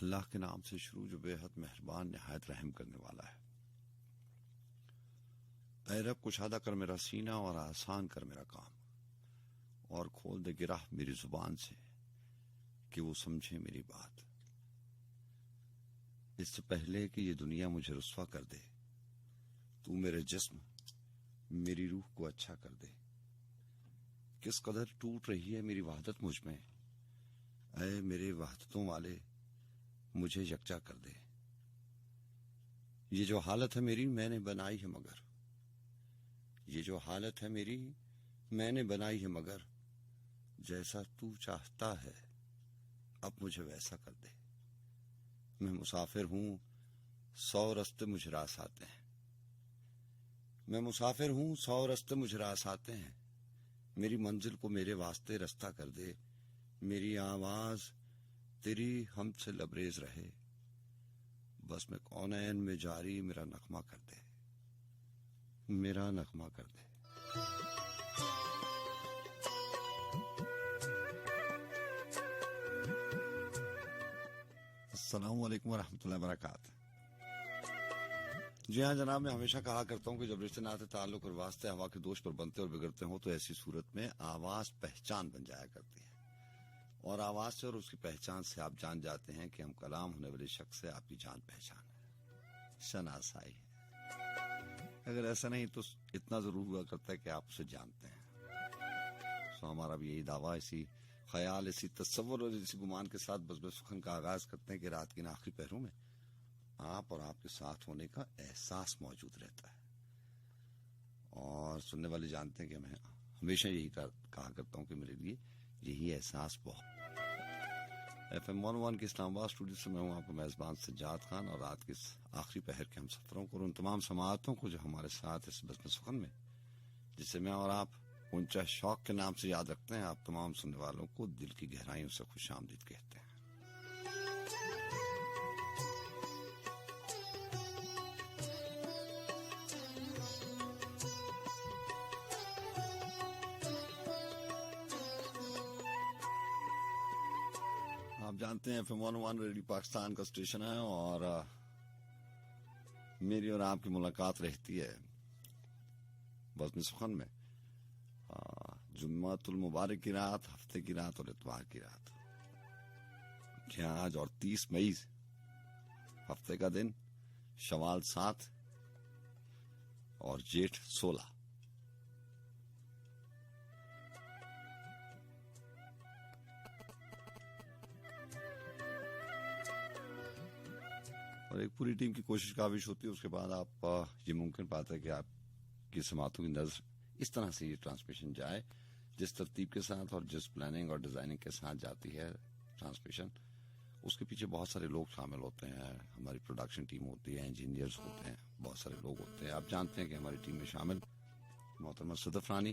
اللہ کے نام سے شروع جو بے حد مہربان نہایت رحم کرنے والا ہے۔ اے رب کشادہ کر میرا سینہ اور آسان کر میرا کام، اور کھول دے گرہ میری زبان سے کہ وہ سمجھے میری بات۔ اس سے پہلے کہ یہ دنیا مجھے رسوا کر دے، تو میرے جسم میری روح کو اچھا کر دے۔ کس قدر ٹوٹ رہی ہے میری وحدت مجھ میں، اے میرے وحدتوں والے مجھے یکجا کر دے۔ یہ جو حالت ہے میری میں نے بنائی ہے مگر، یہ جو حالت ہے میری میں نے بنائی ہے مگر، جیسا تو چاہتا ہے اب مجھے ویسا کر دے۔ میں مسافر ہوں 100 رستے مجھے راس آتے ہیں، میں مسافر ہوں 100 رستے مجھے راس آتے ہیں، میری منزل کو میرے واسطے رستہ کر دے۔ میری آواز تیری حمد سے لبریز رہے، بس میں کونین میں جاری میرا نغمہ کر دے، میرا نغمہ کر دے۔ السلام علیکم ورحمۃ اللہ وبرکاتہ۔ جی ہاں جناب، میں ہمیشہ کہا کرتا ہوں کہ جب رشتے ناطے تعلق اور واسطے ہوا کے دوش پر بنتے اور بگڑتے ہوں تو ایسی صورت میں آواز پہچان بن جایا کرتی ہے، اور آواز سے اور اس کی پہچان سے آپ جان جاتے ہیں کہ ہم کلام ہونے والے شخص سے آپ کی جان پہچان ہے، شناسائی ہے۔ اگر ایسا نہیں تو اتنا ضرور ہوا کرتا ہے کہ آپ اسے جانتے ہیں۔ سو ہمارا بھی یہی دعویٰ، اسی خیال، اسی تصور اور اسی گمان کے ساتھ بزم سخن کا آغاز کرتے ہیں کہ رات کے ان آخری پہروں میں آپ اور آپ کے ساتھ ہونے کا احساس موجود رہتا ہے، اور سننے والے جانتے ہیں کہ میں ہمیشہ یہی کہا کرتا ہوں کہ میرے لیے یہی احساس بہت۔ FM 101 کے اسلام آباد اسٹوڈیو سے میں ہوں آپ کا میزبان سجاد خان، اور رات کے اس آخری پہر کے ہم سفروں کو اور ان تمام سماعتوں کو جو ہمارے ساتھ اس بزم سخن میں، جسے میں اور آپ اونچا شوق کے نام سے یاد رکھتے ہیں، آپ تمام سننے والوں کو دل کی گہرائیوں سے خوش آمدید کہتے ہیں۔ آپ جانتے ہیں FM 101 ریڈیو پاکستان کا اسٹیشن ہے، اور میری اور آپ کی ملاقات رہتی ہے بزم سخن میں جمعۃ المبارک کی رات، ہفتے کی رات اور اتوار کی رات۔ کیا آج اور 30 مئی ہفتے کا دن، شوال 7 اور جیٹھ 16۔ اور ایک پوری ٹیم کی کوشش کاوش ہوتی ہے، اس کے بعد آپ یہ ممکن پاتے ہیں کہ آپ کی سماعتوں کی نظر اس طرح سے یہ ٹرانسمیشن جائے، جس ترتیب کے ساتھ اور جس پلاننگ اور ڈیزائننگ کے ساتھ جاتی ہے ٹرانسمیشن، اس کے پیچھے بہت سارے لوگ شامل ہوتے ہیں۔ ہماری پروڈکشن ٹیم ہوتی ہے، انجینئرز ہوتے ہیں، بہت سارے لوگ ہوتے ہیں۔ آپ جانتے ہیں کہ ہماری ٹیم میں شامل محترمہ صدف رانی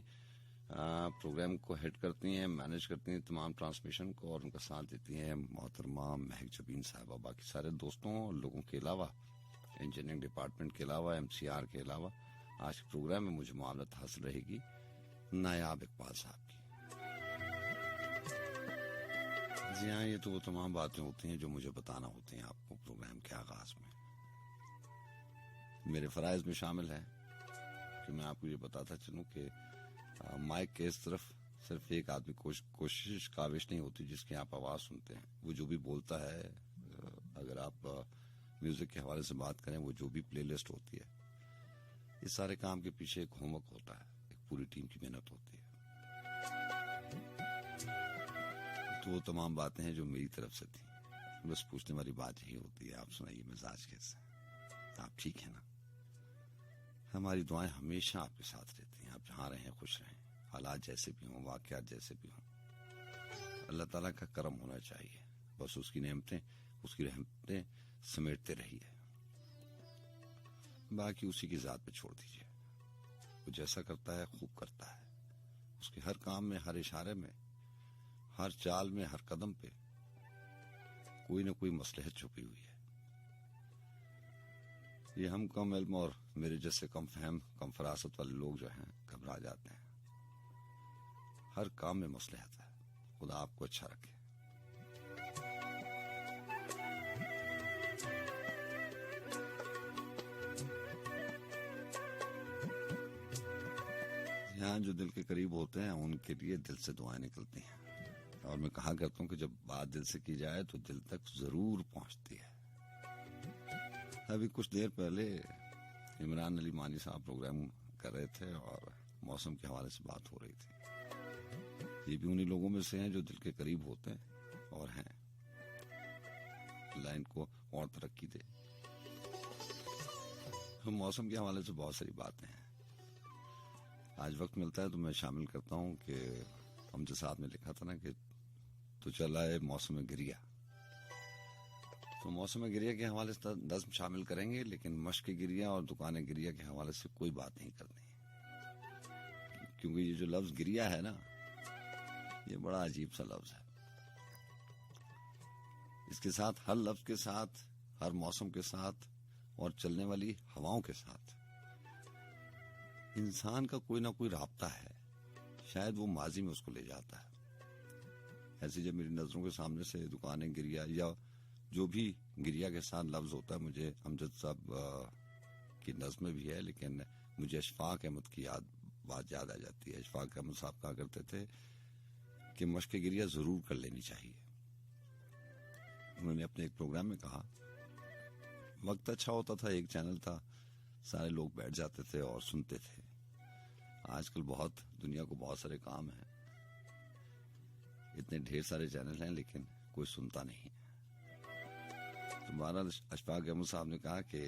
پروگرام کو ہیڈ کرتی ہیں، مینج کرتی ہیں تمام ٹرانسمیشن کو، اور ان کا ساتھ دیتی ہیں محترمہ مہک جبین صاحبہ۔ باقی سارے دوستوں اور لوگوں کے علاوہ، انجینئرنگ ڈپارٹمنٹ کے علاوہ، MCR کے علاوہ، آج کے پروگرام میں مجھے معاونت حاصل رہے گی نایاب اقبال صاحب کی۔ جی ہاں، یہ تو وہ تمام باتیں ہوتی ہیں جو مجھے بتانا ہوتی ہیں آپ کو پروگرام کے آغاز میں۔ میرے فرائض میں شامل ہے کہ میں آپ کو یہ بتاتا چلوں کہ مائک کے اس طرف صرف ایک آدمی کوشش کاوش نہیں ہوتی جس کی آپ آواز سنتے ہیں، وہ جو بھی بولتا ہے، اگر آپ میوزک کے حوالے سے بات کریں، وہ جو بھی پلے لسٹ ہوتی ہے، اس سارے کام کے پیچھے ایک ہوم ورک ہوتا ہے، ایک پوری ٹیم کی محنت ہوتی ہے۔ تو وہ تمام باتیں ہیں جو میری طرف سے تھی، بس پوچھنے والی بات یہی ہوتی ہے، آپ سنائیے مزاج کیسے، آپ ٹھیک ہیں نا؟ ہماری دعائیں ہمیشہ آپ کے ساتھ رہتی ہیں، آپ جہاں رہیں خوش رہیں، حالات جیسے بھی ہوں، واقعات جیسے بھی ہوں، اللہ تعالیٰ کا کرم ہونا چاہیے، بس اس کی نعمتیں، اس کی رحمتیں سمیٹتے رہیے، باقی اسی کی ذات پہ چھوڑ دیجیے۔ وہ جیسا کرتا ہے خوب کرتا ہے، اس کے ہر کام میں، ہر اشارے میں، ہر چال میں، ہر قدم پہ کوئی نہ کوئی مصلحت چھپی ہوئی ہے۔ یہ ہم کم علم اور میرے جیسے کم فہم، کم فراست والے لوگ جو ہیں گھبرا جاتے ہیں، ہر کام میں مصلحت ہے۔ خدا آپ کو اچھا رکھے۔ यहाँ जो दिल के करीब होते हैं उनके लिए दिल से दुआएं निकलती हैं, और मैं कहा करता हूँ कि जब बात दिल से की जाए तो दिल तक जरूर पहुंचती है। अभी कुछ देर पहले इमरान अली मानी साहब प्रोग्राम कर रहे थे और मौसम के हवाले से बात हो रही थी। ये भी उन्हीं लोगों में से हैं जो दिल के करीब होते हैं और हैं। लाइन को और तरक्की दे। तो मौसम के हवाले से बहुत सारी बातें हैं। आज वक्त मिलता है तो मैं शामिल करता हूँ कि हमसे साथ में लिखा था ना कि तो चला है मौसम गिरिया। तो मौसम गिरिया के हवाले से नज़्म शामिल करेंगे, लेकिन मश्क गिरिया और दुकान गिरिया के हवाले से कोई बात नहीं करनी, क्योंकि ये जो लफ्ज गिरिया है ना, ये बड़ा अजीब सा लफ्ज है। इसके साथ, हर लफ्ज के साथ, हर मौसम के साथ और चलने वाली हवाओं के साथ इंसान का कोई ना कोई राब्ता है। शायद वो माजी में उसको ले जाता है। ऐसे जब मेरी नजरों के सामने से दुकानें गिरिया या जो भी गिरिया के साथ लफ्ज होता है, मुझे अमजद साहब की नज़्म भी है, लेकिन मुझे अशफाक अहमद की बात याद आ जाती है। अशफाक अहमद साहब कहा करते थे कि मश्क गिरिया जरूर कर लेनी चाहिए। उन्होंने अपने एक प्रोग्राम में कहा, वक्त अच्छा होता था, एक चैनल था, सारे लोग बैठ जाते थे और सुनते थे। आजकल दुनिया को बहुत सारे काम हैं, इतने ढेर सारे चैनल हैं, लेकिन कोई सुनता नहीं। तो बहरहाल अशफाक अहमद साहब ने कहा कि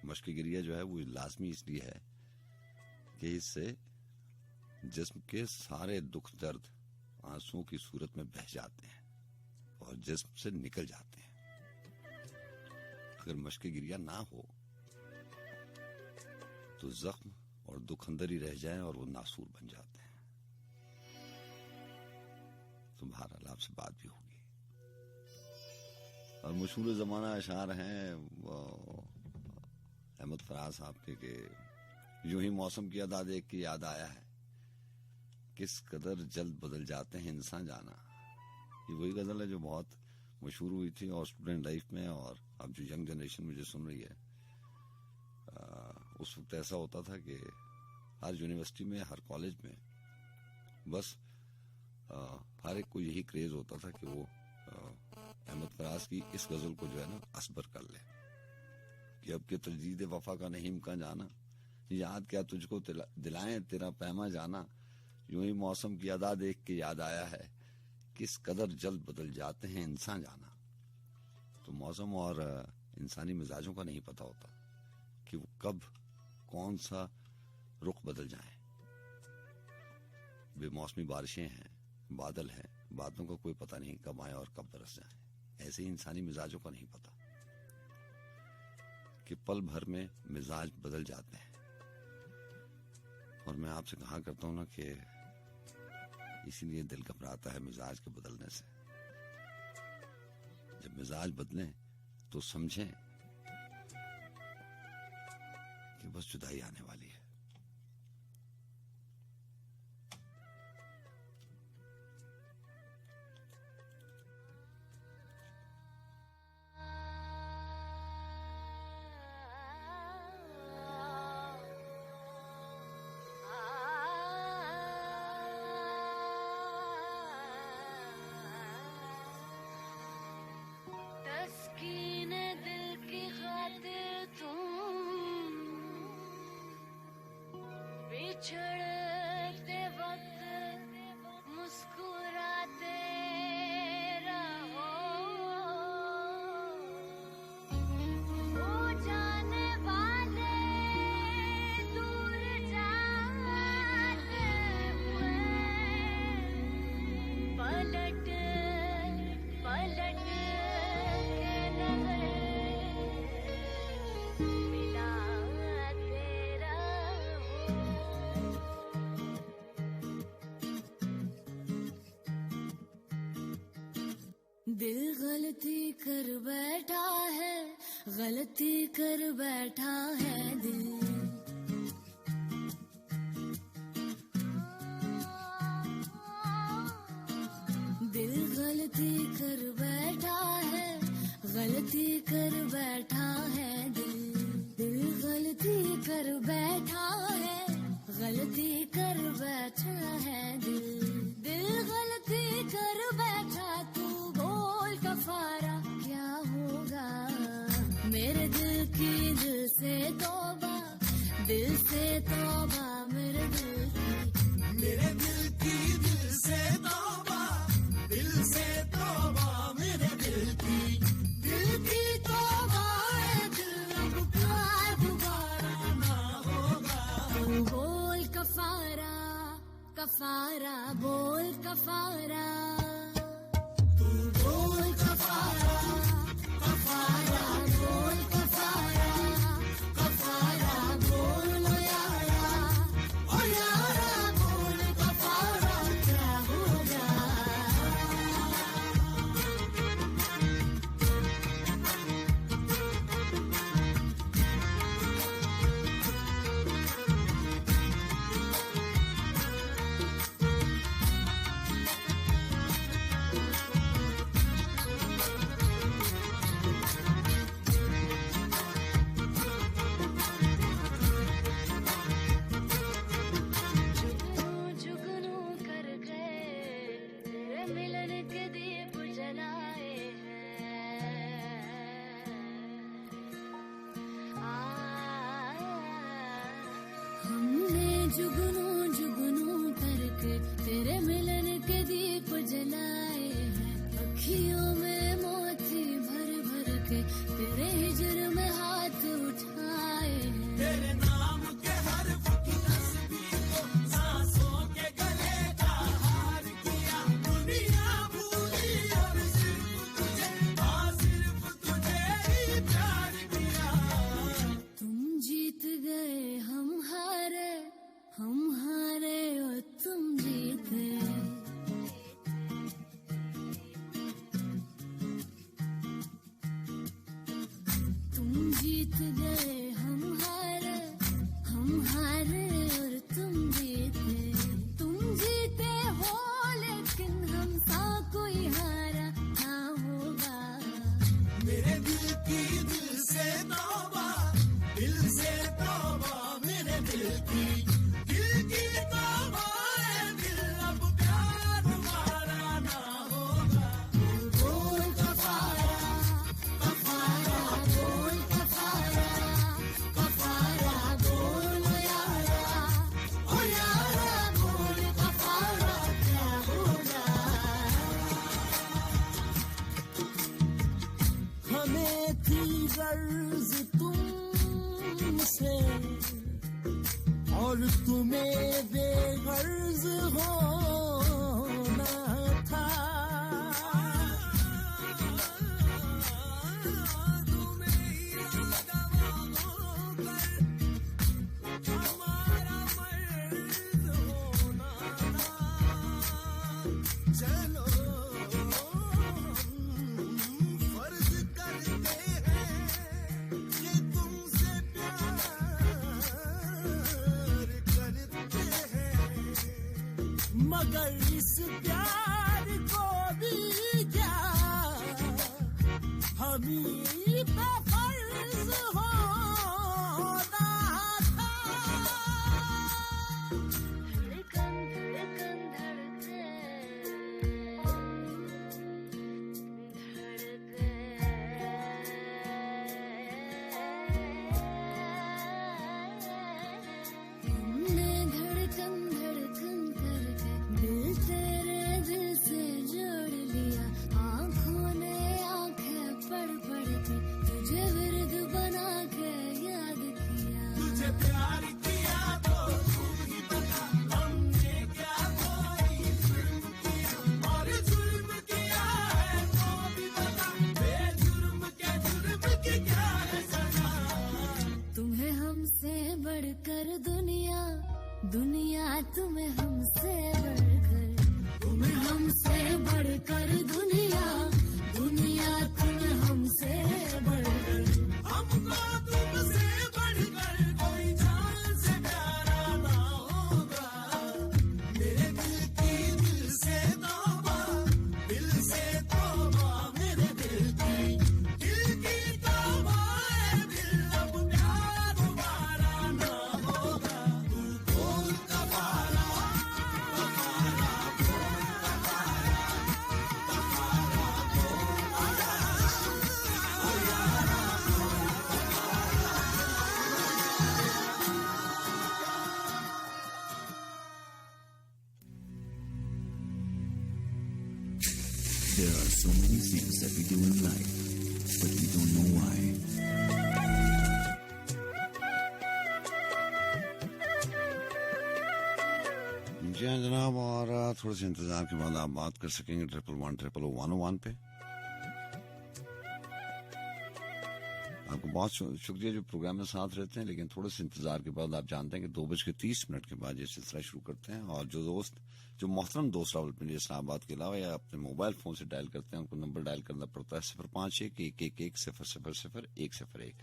मश्क गिरिया जो है वो लाजमी इसलिए है कि इससे जिस्म के सारे दुख दर्द आंसुओं की सूरत में बह जाते हैं और जिस्म से निकल जाते हैं। अगर मश्क गिरिया ना हो तो जख्म और दुख अंदर ही रह जाए और वो नासूर बन जाते हैं। तो बहरहाल आपसे बात भी होगी। और मशहूर जमाना अशार हैं अहमद फराज साहब के यूं ही मौसम की अदा देख के याद आया है, किस कदर जल्द बदल जाते हैं इंसान जाना। ये वही गजल है जो बहुत मशहूर हुई थी और स्टूडेंट लाइफ में, और अब जो यंग जनरेशन मुझे सुन रही है, उस वक्त ऐसा होता था कि हर यूनिवर्सिटी में, हर कॉलेज में बस हर एक को यही क्रेज होता था कि वो अहमद फराज की इस गजल को जो है ना असबर कर ले कि अब के तजदीद वफा का नहीं इम्कान जाना, याद क्या तुझको दिलाएं तेरा पैमा जाना, यूं ही मौसम की अदा देख के याद आया है, किस कदर जल्द बदल जाते हैं इंसान जाना। तो मौसम और इंसानी मिजाजों का नहीं पता होता कि वो कब कौन सा रुख बदल जाए। बेमौसमी बारिशें हैं, बादल हैं, बादलों का कोई पता नहीं कब आए और कब बरस जाए। ऐसे ही इंसानी मिजाजों का नहीं पता कि पल भर में मिजाज बदल जाते हैं। और मैं आपसे कहा करता हूं ना कि इसीलिए दिल घबराता है मिजाज के बदलने से। जब मिजाज बदले तो समझें कि बस जुदाई आने वाली है। तस्कीने दिल की खातिर तुम बिछड़ते वक्त मुस्कुराते रहो, वो जाने वाले दूर जाते हुए पलट पलट दिल गलती कर बैठा है, गलती कर बैठा है दिल। दिल गलती कर बैठा है, गलती कर बैठा है दिल। दिल गलती कर बैठा है, गलती कर बैठा की दिल से तौबा मेरे दिल की मेरे दिल की दिल से तौबा मेरे दिल की तौबा है दिल अब प्यार दोबारा ना होगा। बोल कफारा कफारा बोल कफारा बोल कफारा कफारा बोल कफारा कफारा बोल ओ यारा बोल कफारा क्या होगा। जुगनू कर गए तेरे मिलन के दीप जलाए हैं। हमने जुगनू जुगनू करके तेरे मिलन के दीप जलाए हैं। अखियों में मोती भर भर के तेरे हिजर में हाथ उठाए हैं। तेरे नाम के हर की तस्वीर को सांसों के गले का हार किया। दुनिया भूली और सिर्फ तुझे ही प्यार किया। तुम जीत गए हम हारे और तुम जीते। तुम जीत गए हम हारे और तुम जीते। तुम जीते हो लेकिन हम सा कोई हारा ना होगा। मेरे दिल की दिल से तौबा मेरे दिल की तौबा है दिल अब प्यार दोबारा ना होगा। बोल कफारा कफारा बोल कफारा कफारा बोल ओ यारा बोल कफारा क्या होगा। हमें थी गर्ज तुमसे और तुम्हें बेगर्ज होना था। तुम्हें इरादा होकर हमारा मर्ज होना था। चलो फर्ज करते हैं कि तुमसे प्यार करते हैं। मगर इस प्यार को भी क्या हमी पे फर्ज होना था। धड़कन धड़कन धड़के हमने धड़कन धड़कन करके दिल तेरे दिल से जोड़ लिया। आँखों ने आँखें पढ़ पढ़ के तुझे विरद बना के याद किया। There are so many things that we do in life, but we don't know why. جی ہاں جناب، اور تھوڑے سے انتظار کے بعد آپ بات کر سکیں گے 11100 پہ. آپ کو بہت شکریہ جو پروگرام میں ساتھ رہتے ہیں، لیکن تھوڑے سے انتظار کے بعد آپ جانتے ہیں کہ 2:30 کے بعد یہ سلسلہ شروع کرتے ہیں. اور جو محترم دوست راولپنڈی اسلام آباد کے علاوہ یا اپنے موبائل فون سے ڈائل کرتے ہیں، ان کو نمبر ڈائل کرنا پڑتا ہے 05111100001.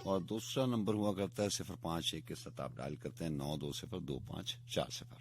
اور دوسرا نمبر ہوا کرتا ہے 051 کے ساتھ آپ ڈائل کرتے ہیں 9202540.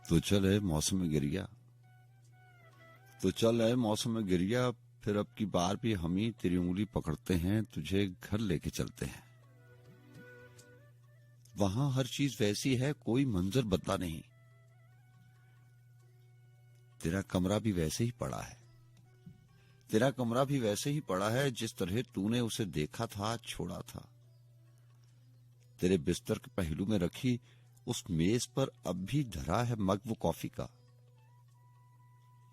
तो चल है मौसम में गिरिया, तो चल है मौसम में गिरिया, फिर अब की बार भी हम ही तेरी उंगली पकड़ते हैं, तुझे घर लेके चलते हैं। वहां हर चीज वैसी है, कोई मंजर बदला नहीं। तेरा कमरा भी वैसे ही पड़ा है, तेरा कमरा भी वैसे ही पड़ा है जिस तरह तूने उसे देखा था, छोड़ा था। तेरे बिस्तर के पहलू में रखी उस मेज पर अब भी धरा है मग वो कॉफी का,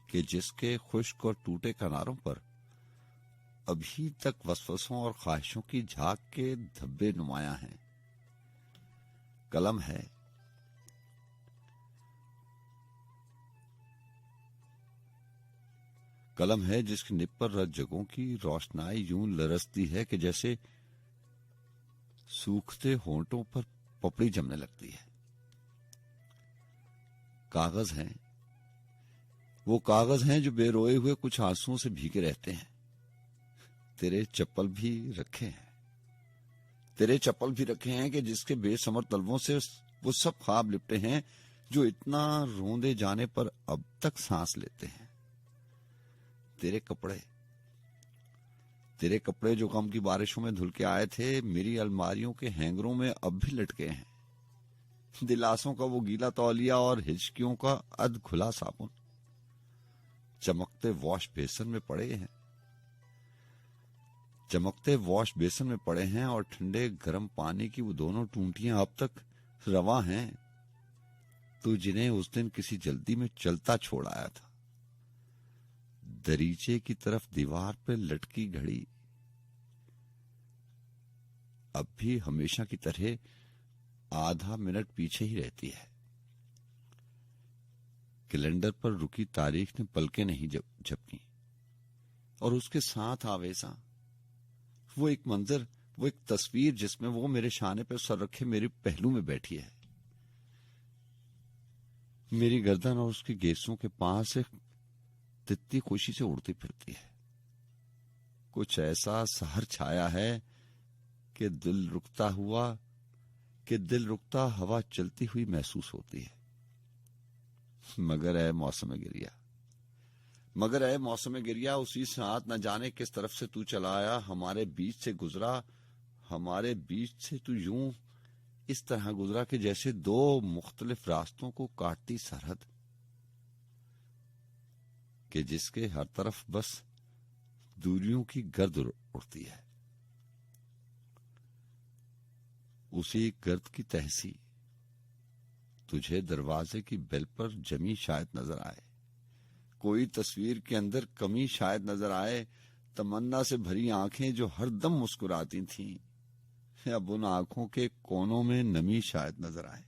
कि जिसके खुश्क और टूटे किनारों पर अभी तक वसवसों और ख्वाहिशों की झाग के धब्बे नुमाया हैं। कलम है, कलम है जिसकी निब पर रत जगहों की रोशनाई यूं लरसती है कि जैसे सूखते होंठों पर पपड़ी जमने लगती है। कागज हैं, वो कागज हैं जो बेरोए हुए कुछ आंसुओं से भीगे रहते हैं। तेरे चप्पल भी रखे हैं, तेरे चप्पल भी रखे हैं कि जिसके बेसमर तलवों से वो सब ख्वाब लिपटे हैं जो इतना रोंदे जाने पर अब तक सांस लेते हैं। तेरे कपड़े जो गम की बारिशों में धुल के आए थे, मेरी अलमारियों के हैंगरों में अब भी लटके हैं। दिलासों का वो गीला तौलिया और हिचकियों का अध खुला साबुन चमकते वॉश बेसन में पड़े हैं, चमकते वॉश बेसन में पड़े हैं, और ठंडे गर्म पानी की वो दोनों टूंटियां अब तक रवा हैं, तो जिन्हें उस दिन किसी जल्दी में चलता छोड़ आया था। दरीचे की तरफ दीवार पर लटकी घड़ी अब भी हमेशा की तरह आधा मिनट पीछे ही रहती है। कैलेंडर पर रुकी तारीख ने पलकें नहीं झपकी, और उसके साथ आवेसा वो एक मंजर, वो एक तस्वीर जिसमें वो मेरे शाने पर सर रखे मेरे पहलू में बैठी है। मेरी गर्दन और उसके गेसों के पास से तित्ती खुशी से उड़ती फिरती है। कुछ ऐसा सहर छाया है कि दिल रुकता हवा चलती हुई महसूस होती है। मगर है मौसम गिरिया, उसी साथ न जाने किस तरफ से तू चला आया, हमारे बीच से गुजरा, हमारे बीच से तू यूं इस तरह गुजरा कि जैसे दो मुख्तलिफ रास्तों को काटती सरहद, कि जिसके हर तरफ बस दूरियों की गर्द उड़ती है। उसी गर्द की तहसी तुझे दरवाजे की बेल पर जमी शायद नजर आए, कोई तस्वीर के अंदर कमी शायद नजर आए, तमन्ना से भरी आंखें जो हरदम मुस्कुराती थीं, अब उन आंखों के कोनों में नमी शायद नजर आए।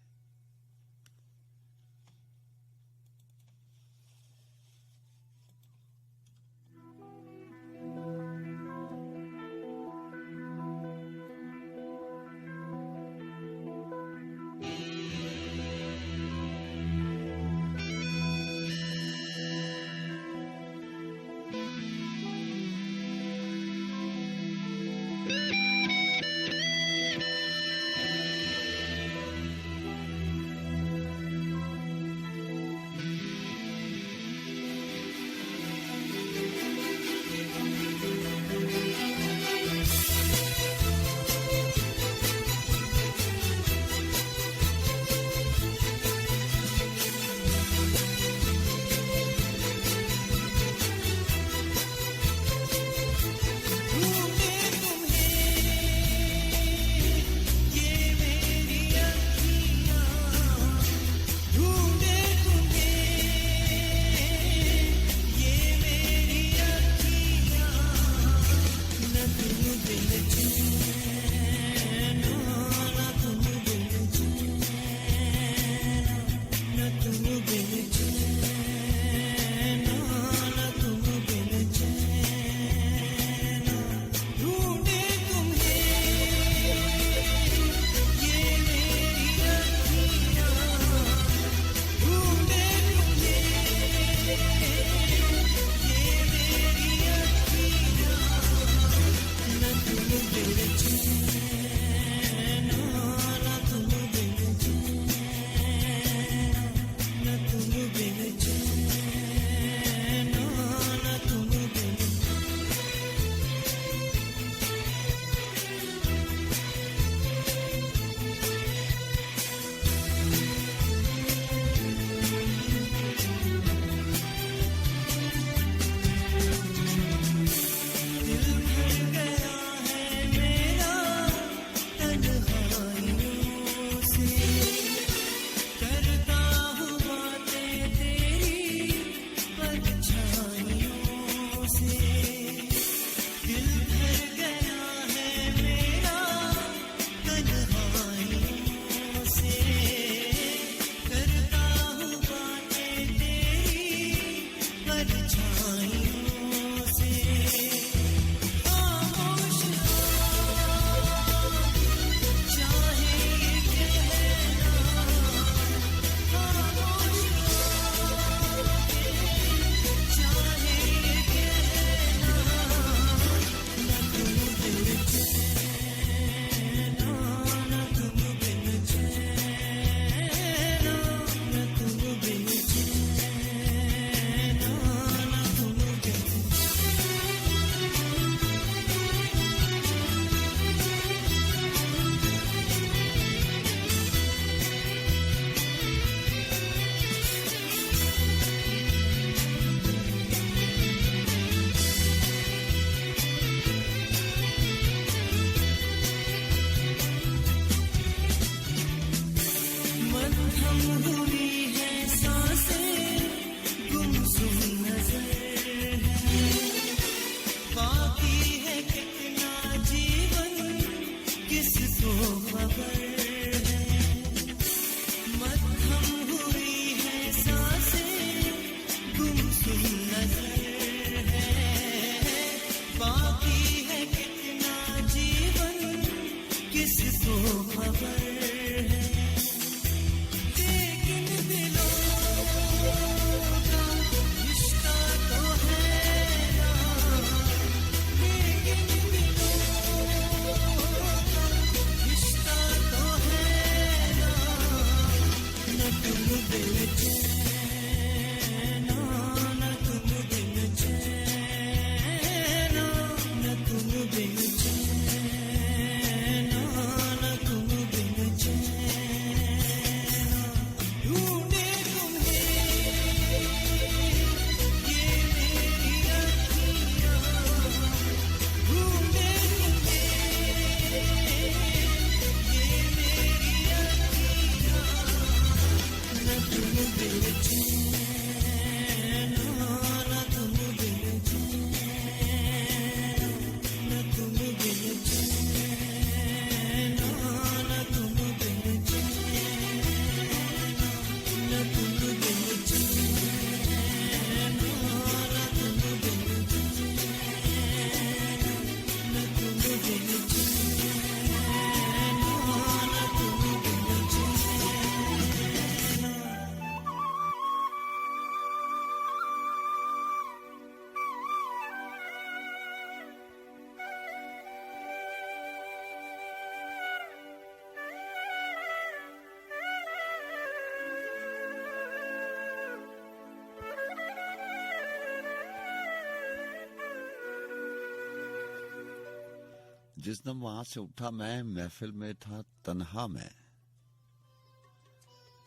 जिस दम वहां से उठा मैं, महफिल में था तन्हा मैं,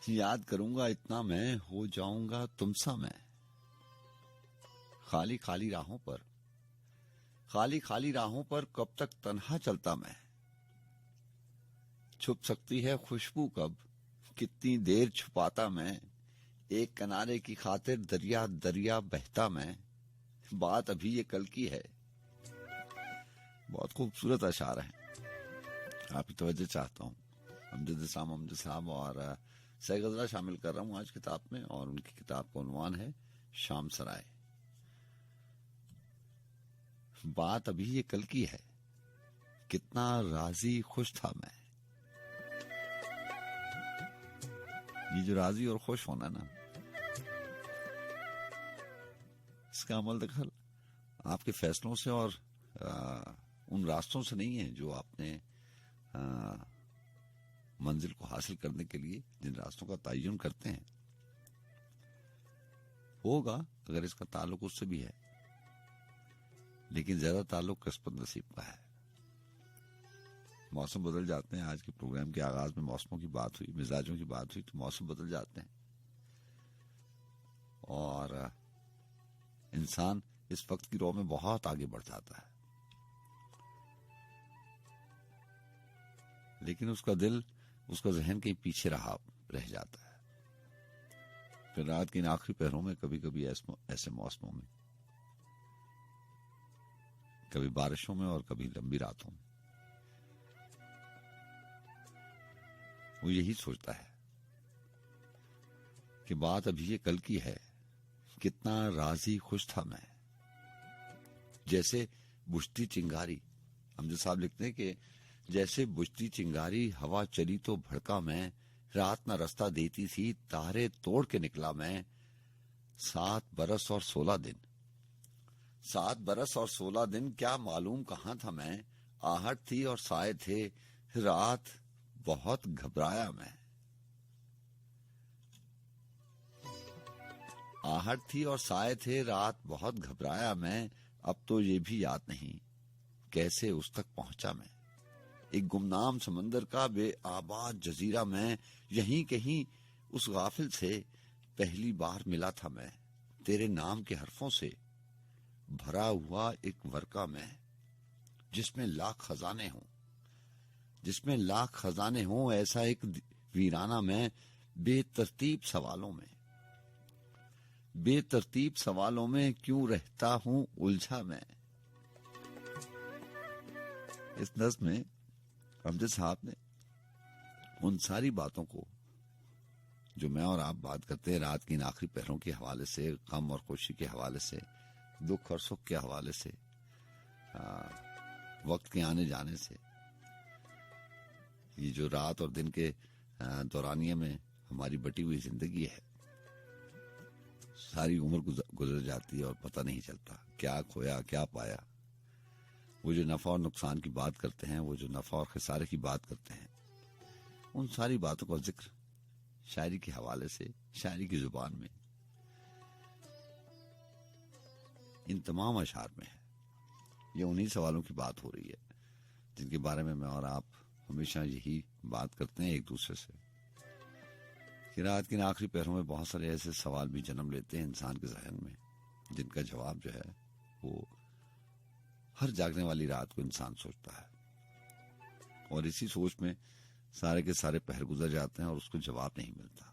याद करूंगा इतना मैं, हो जाऊंगा तुमसा मैं। खाली खाली राहों पर कब तक तन्हा चलता मैं। छुप सकती है खुशबू कब, कितनी देर छुपाता मैं। एक किनारे की खातिर दरिया दरिया बहता मैं, बात अभी ये कल की है। बहुत खूबसूरत अशार हैं, आपकी तवज्जो चाहता हूँ। अमजद साहब और सही गजला शामिल कर रहा हूँ आज किताब में, और उनकी किताब का उन्वान है शाम सराय। बात अभी ये कल की है, कितना राजी खुश था मैं। ये जो राजी और खुश होना ना, इसका अमल दखल आपके फैसलों से और उन रास्तों से नहीं है जो आपने मंजिल को हासिल करने के लिए जिन रास्तों का तयन करते हैं। होगा अगर इसका ताल्लुक उससे भी है, लेकिन ज्यादा ताल्लुक किस्मत नसीब का है। मौसम बदल जाते हैं। आज के प्रोग्राम के आगाज में मौसमों की बात हुई, मिजाजों की बात हुई, तो मौसम बदल जाते हैं और इंसान इस वक्त की रौ में बहुत आगे बढ़ जाता है, लेकिन उसका दिल, उसका जहन कहीं पीछे रह जाता है। फिर रात के इन आखिरी पहरों में कभी कभी ऐसे मौसमों में, कभी बारिशों में और कभी लंबी रातों में, वो यही सोचता है कि बात अभी ये कल की है, कितना राजी खुश था मैं। जैसे बुझती चिंगारी, अमजद साहब लिखते हैं कि जैसे बुझती चिंगारी हवा चली तो भड़का मैं, रात न रास्ता देती थी तारे तोड़ के निकला मैं। 7 बरस और 16 दिन क्या मालूम कहाँ था मैं। आहट थी और साए थे, रात बहुत घबराया मैं। आहट थी और साए थे, रात बहुत घबराया मैं। अब तो ये भी याद नहीं कैसे उस तक पहुंचा मैं। एक गुमनाम समंदर का बेआबाद जजीरा मैं, यहीं कहीं उस गाफिल से पहली बार मिला था मैं। तेरे नाम के हरफों से भरा हुआ एक वर्का मैं, जिसमें लाख खजाने हों, ऐसा एक वीराना मैं। बेतरतीब सवालों में क्यों रहता हूं उलझा मैं। इस नज़्म में अमजद साहब ने उन सारी बातों को जो मैं और आप बात करते हैं, रात की इन आखिरी पहरों के हवाले से, गम और खुशी के हवाले से, दुख और सुख के हवाले से, वक्त के आने जाने से, ये जो रात और दिन के दौरानिये में हमारी बटी हुई जिंदगी है, सारी उम्र गुजर जाती है और पता नहीं चलता क्या खोया क्या पाया। वो जो नफा और नुकसान की बात करते हैं, वो जो नफा और खसारे की बात करते हैं, उन सारी बातों का जिक्र शायरी के हवाले से, शायरी की जुबान में, इन तमाम अशार में है। ये उन्हीं सवालों की बात हो रही है जिनके बारे में मैं और आप हमेशा यही बात करते हैं एक दूसरे से, कि रात के आखिरी पहरों में बहुत सारे ऐसे सवाल भी जन्म लेते हैं इंसान के जहन में, जिनका जवाब जो है वो हर जागने वाली रात को इंसान सोचता है, और इसी सोच में सारे के सारे पहर गुजर जाते हैं और उसको जवाब नहीं मिलता।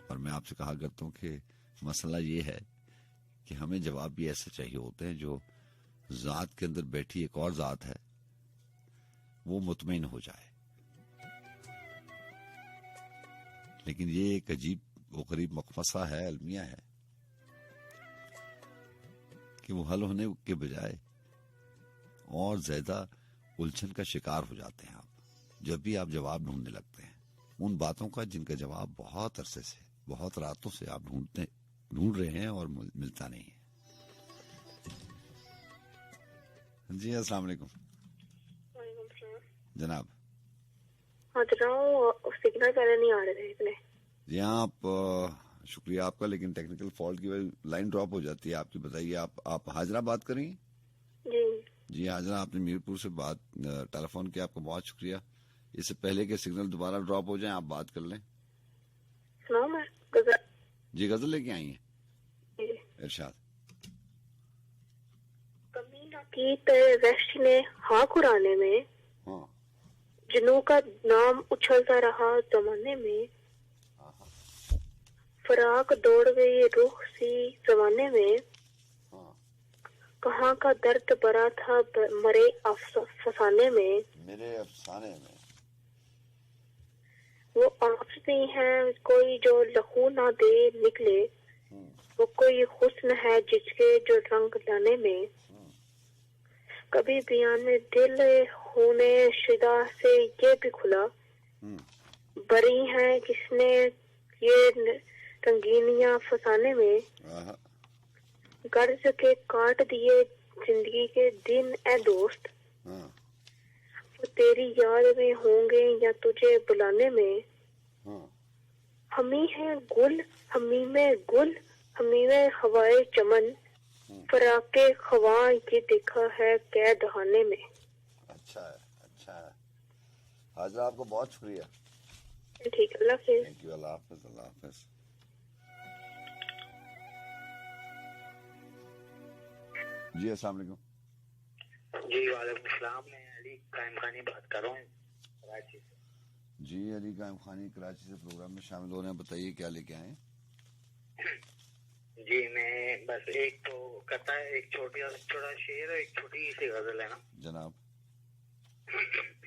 और मैं आपसे कहा करता हूँ कि मसला ये है कि हमें जवाब भी ऐसे चाहिए होते हैं जो जात के अंदर बैठी एक और जात है वो मुतमईन हो जाए। लेकिन ये एक अजीब वो करीब मकमसा है, अलमिया है, कि वो हल होने के बजाय और ज्यादा उलझन का शिकार हो जाते हैं आप जब भी आप जवाब ढूंढने लगते हैं उन बातों का जिनका जवाब बहुत अरसे से, बहुत रातों से आप ढूंढ रहे हैं और मिलता नहीं है। जी अस्सलाम वालेकुम जनाब। हाँ तो सिग्नल पहले नहीं आ रहे थे इतने। जी हाँ, आप शुक्रिया आपका, लेकिन टेक्निकल फॉल्ट की वजह लाइन ड्रॉप हो जाती है आपकी। बताइए आप हाजरा बात करें? जी جی हाजरा आपने मीरपुर से बात टेलीफोन किया, आपका बहुत शुक्रिया. इससे पहले कि सिग्नल दोबारा ड्रॉप हो जाए आप बात कर लें. सुनाओ मैं गजल. जी गजल लेके आई हैं, जी. इरशाद. कमी न की तेरे वहश ने हाँ कुराने में, हाँ जुनू का नाम उछलता रहा जमाने में, फराक दौड़ गई रूह सी जमाने में, हाँ कहाँ का दर्द भरा था मरे फसाने में. मेरे अफसाने में. वो आंख नहीं है कोई जो लहू ना दे निकले, वो कोई हुस्न है जिसके जो रंग लाने में. कभी बयान में दिल होने शिदा से ये भी खुला, बरी है किसने ये रंगीनियां फसाने में. आहा, गर्ज के काट दिए जिंदगी के दिन ए दोस्त, हाँ वो तेरी याद में होंगे या तुझे बुलाने में. हाँ हमी है गुल हमी में गुल हमी में हवाए चमन, फराके खवा ये देखा है कै दहाने में. अच्छा है, अच्छा है. हाजरा आपको बहुत शुक्रिया. ठीक है, अल्लाह हाफिज. Thank you. अल्लाह हाफिज. अल्लाह हाफिज. जी अस्सलाम वालेकुम. जी वालेकुम सलाम. मैं अली कायम खानी बात कर रहा हूँ कराची से. जी अली कायम खानी कराची से प्रोग्राम में शामिल हो रहे हैं, बताइए क्या लेके आए. जी मैं बस एक तो कहता है एक छोटा शेर और एक छोटी सी गजल है ना. जनाब.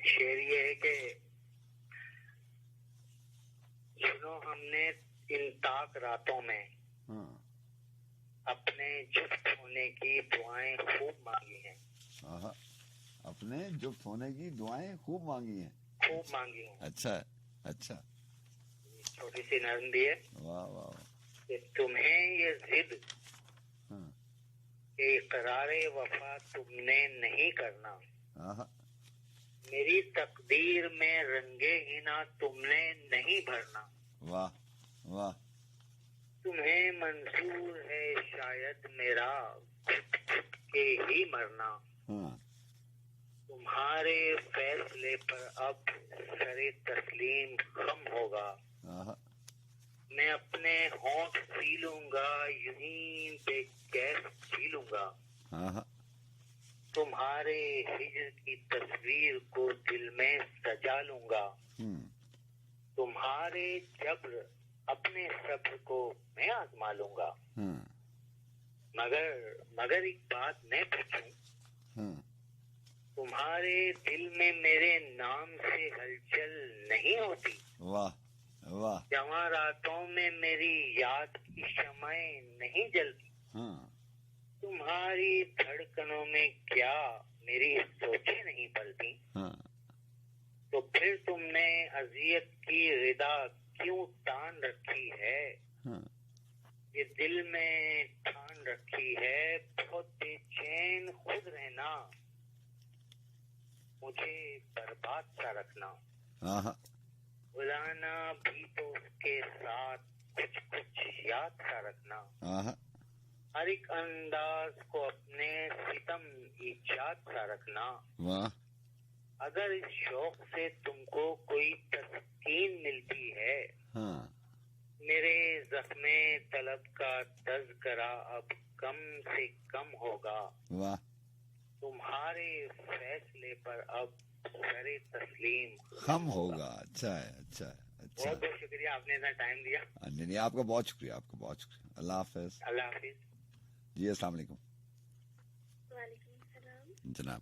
शेर ये है कि सुनो हमने इन ताक रातों में हाँ अपने जुफ्त होने की दुआएं खूब मांगी हैं. आहा, अपने जुफ्त होने की दुआएं खूब मांगी हैं. खूब मांगी हैं. अच्छा है, अच्छा. छोटी सी नज्म भी है वाह वाह वाह. कि तुम्हें ये जिद हाँ कि इकरारे वफा तुमने नहीं करना, आहा, मेरी तकदीर में रंगे ही ना तुमने नहीं भरना. वाह वाह. तुम्हें मंजूर है शायद मेरा के ही मरना, हाँ तुम्हारे फैसले पर अब सरे तस्लीम खम होगा. आहा, मैं अपने होंठ सी लूंगा यूं ही बेकैफ जी लूंगा. आहा, तुम्हारे हिज्र की तस्वीर को दिल में सजा लूंगा. तुम्हारे जब्र अपने सब्र को मैं आजमा लूंगा. हाँ मगर एक बात मैं पूछूं, हाँ. तुम्हारे दिल में मेरे नाम से हलचल नहीं होती? वाह वाह. जवां रातों में मेरी याद की शमाएं नहीं जलती? हाँ तुम्हारी धड़कनों में क्या मेरी सोचें नहीं पलती? हाँ. तो फिर तुमने अजियत की रिदा क्यों तान रखी है? हाँ ये दिल में ठान रखी है बहुत बेचैन खुद रहना, मुझे बर्बाद सा रखना. आहा, बुलाना भी तो उसके साथ कुछ कुछ याद सा रखना. आहा, हर एक अंदाज को अपने सितम इजाद सा रखना. वाह. अगर इस शौक से तुमको कोई तस्कीन मिलती है, हाँ मेरे जख्मे तलब का तज़करा अब कम से कम होगा. वाह. तुम्हारे फैसले पर अब सरे तस्लीम खम होगा. अच्छा है, अच्छा है, अच्छा. बहुत बहुत शुक्रिया, आपने इतना टाइम दिया. नहीं नहीं, आपका बहुत शुक्रिया, आपका बहुत शुक्रिया. अल्लाह हाफिज. अल्लाह हाफिज. जी अस्सलाम वालेकुम. वालेकुम सलाम. जनाब.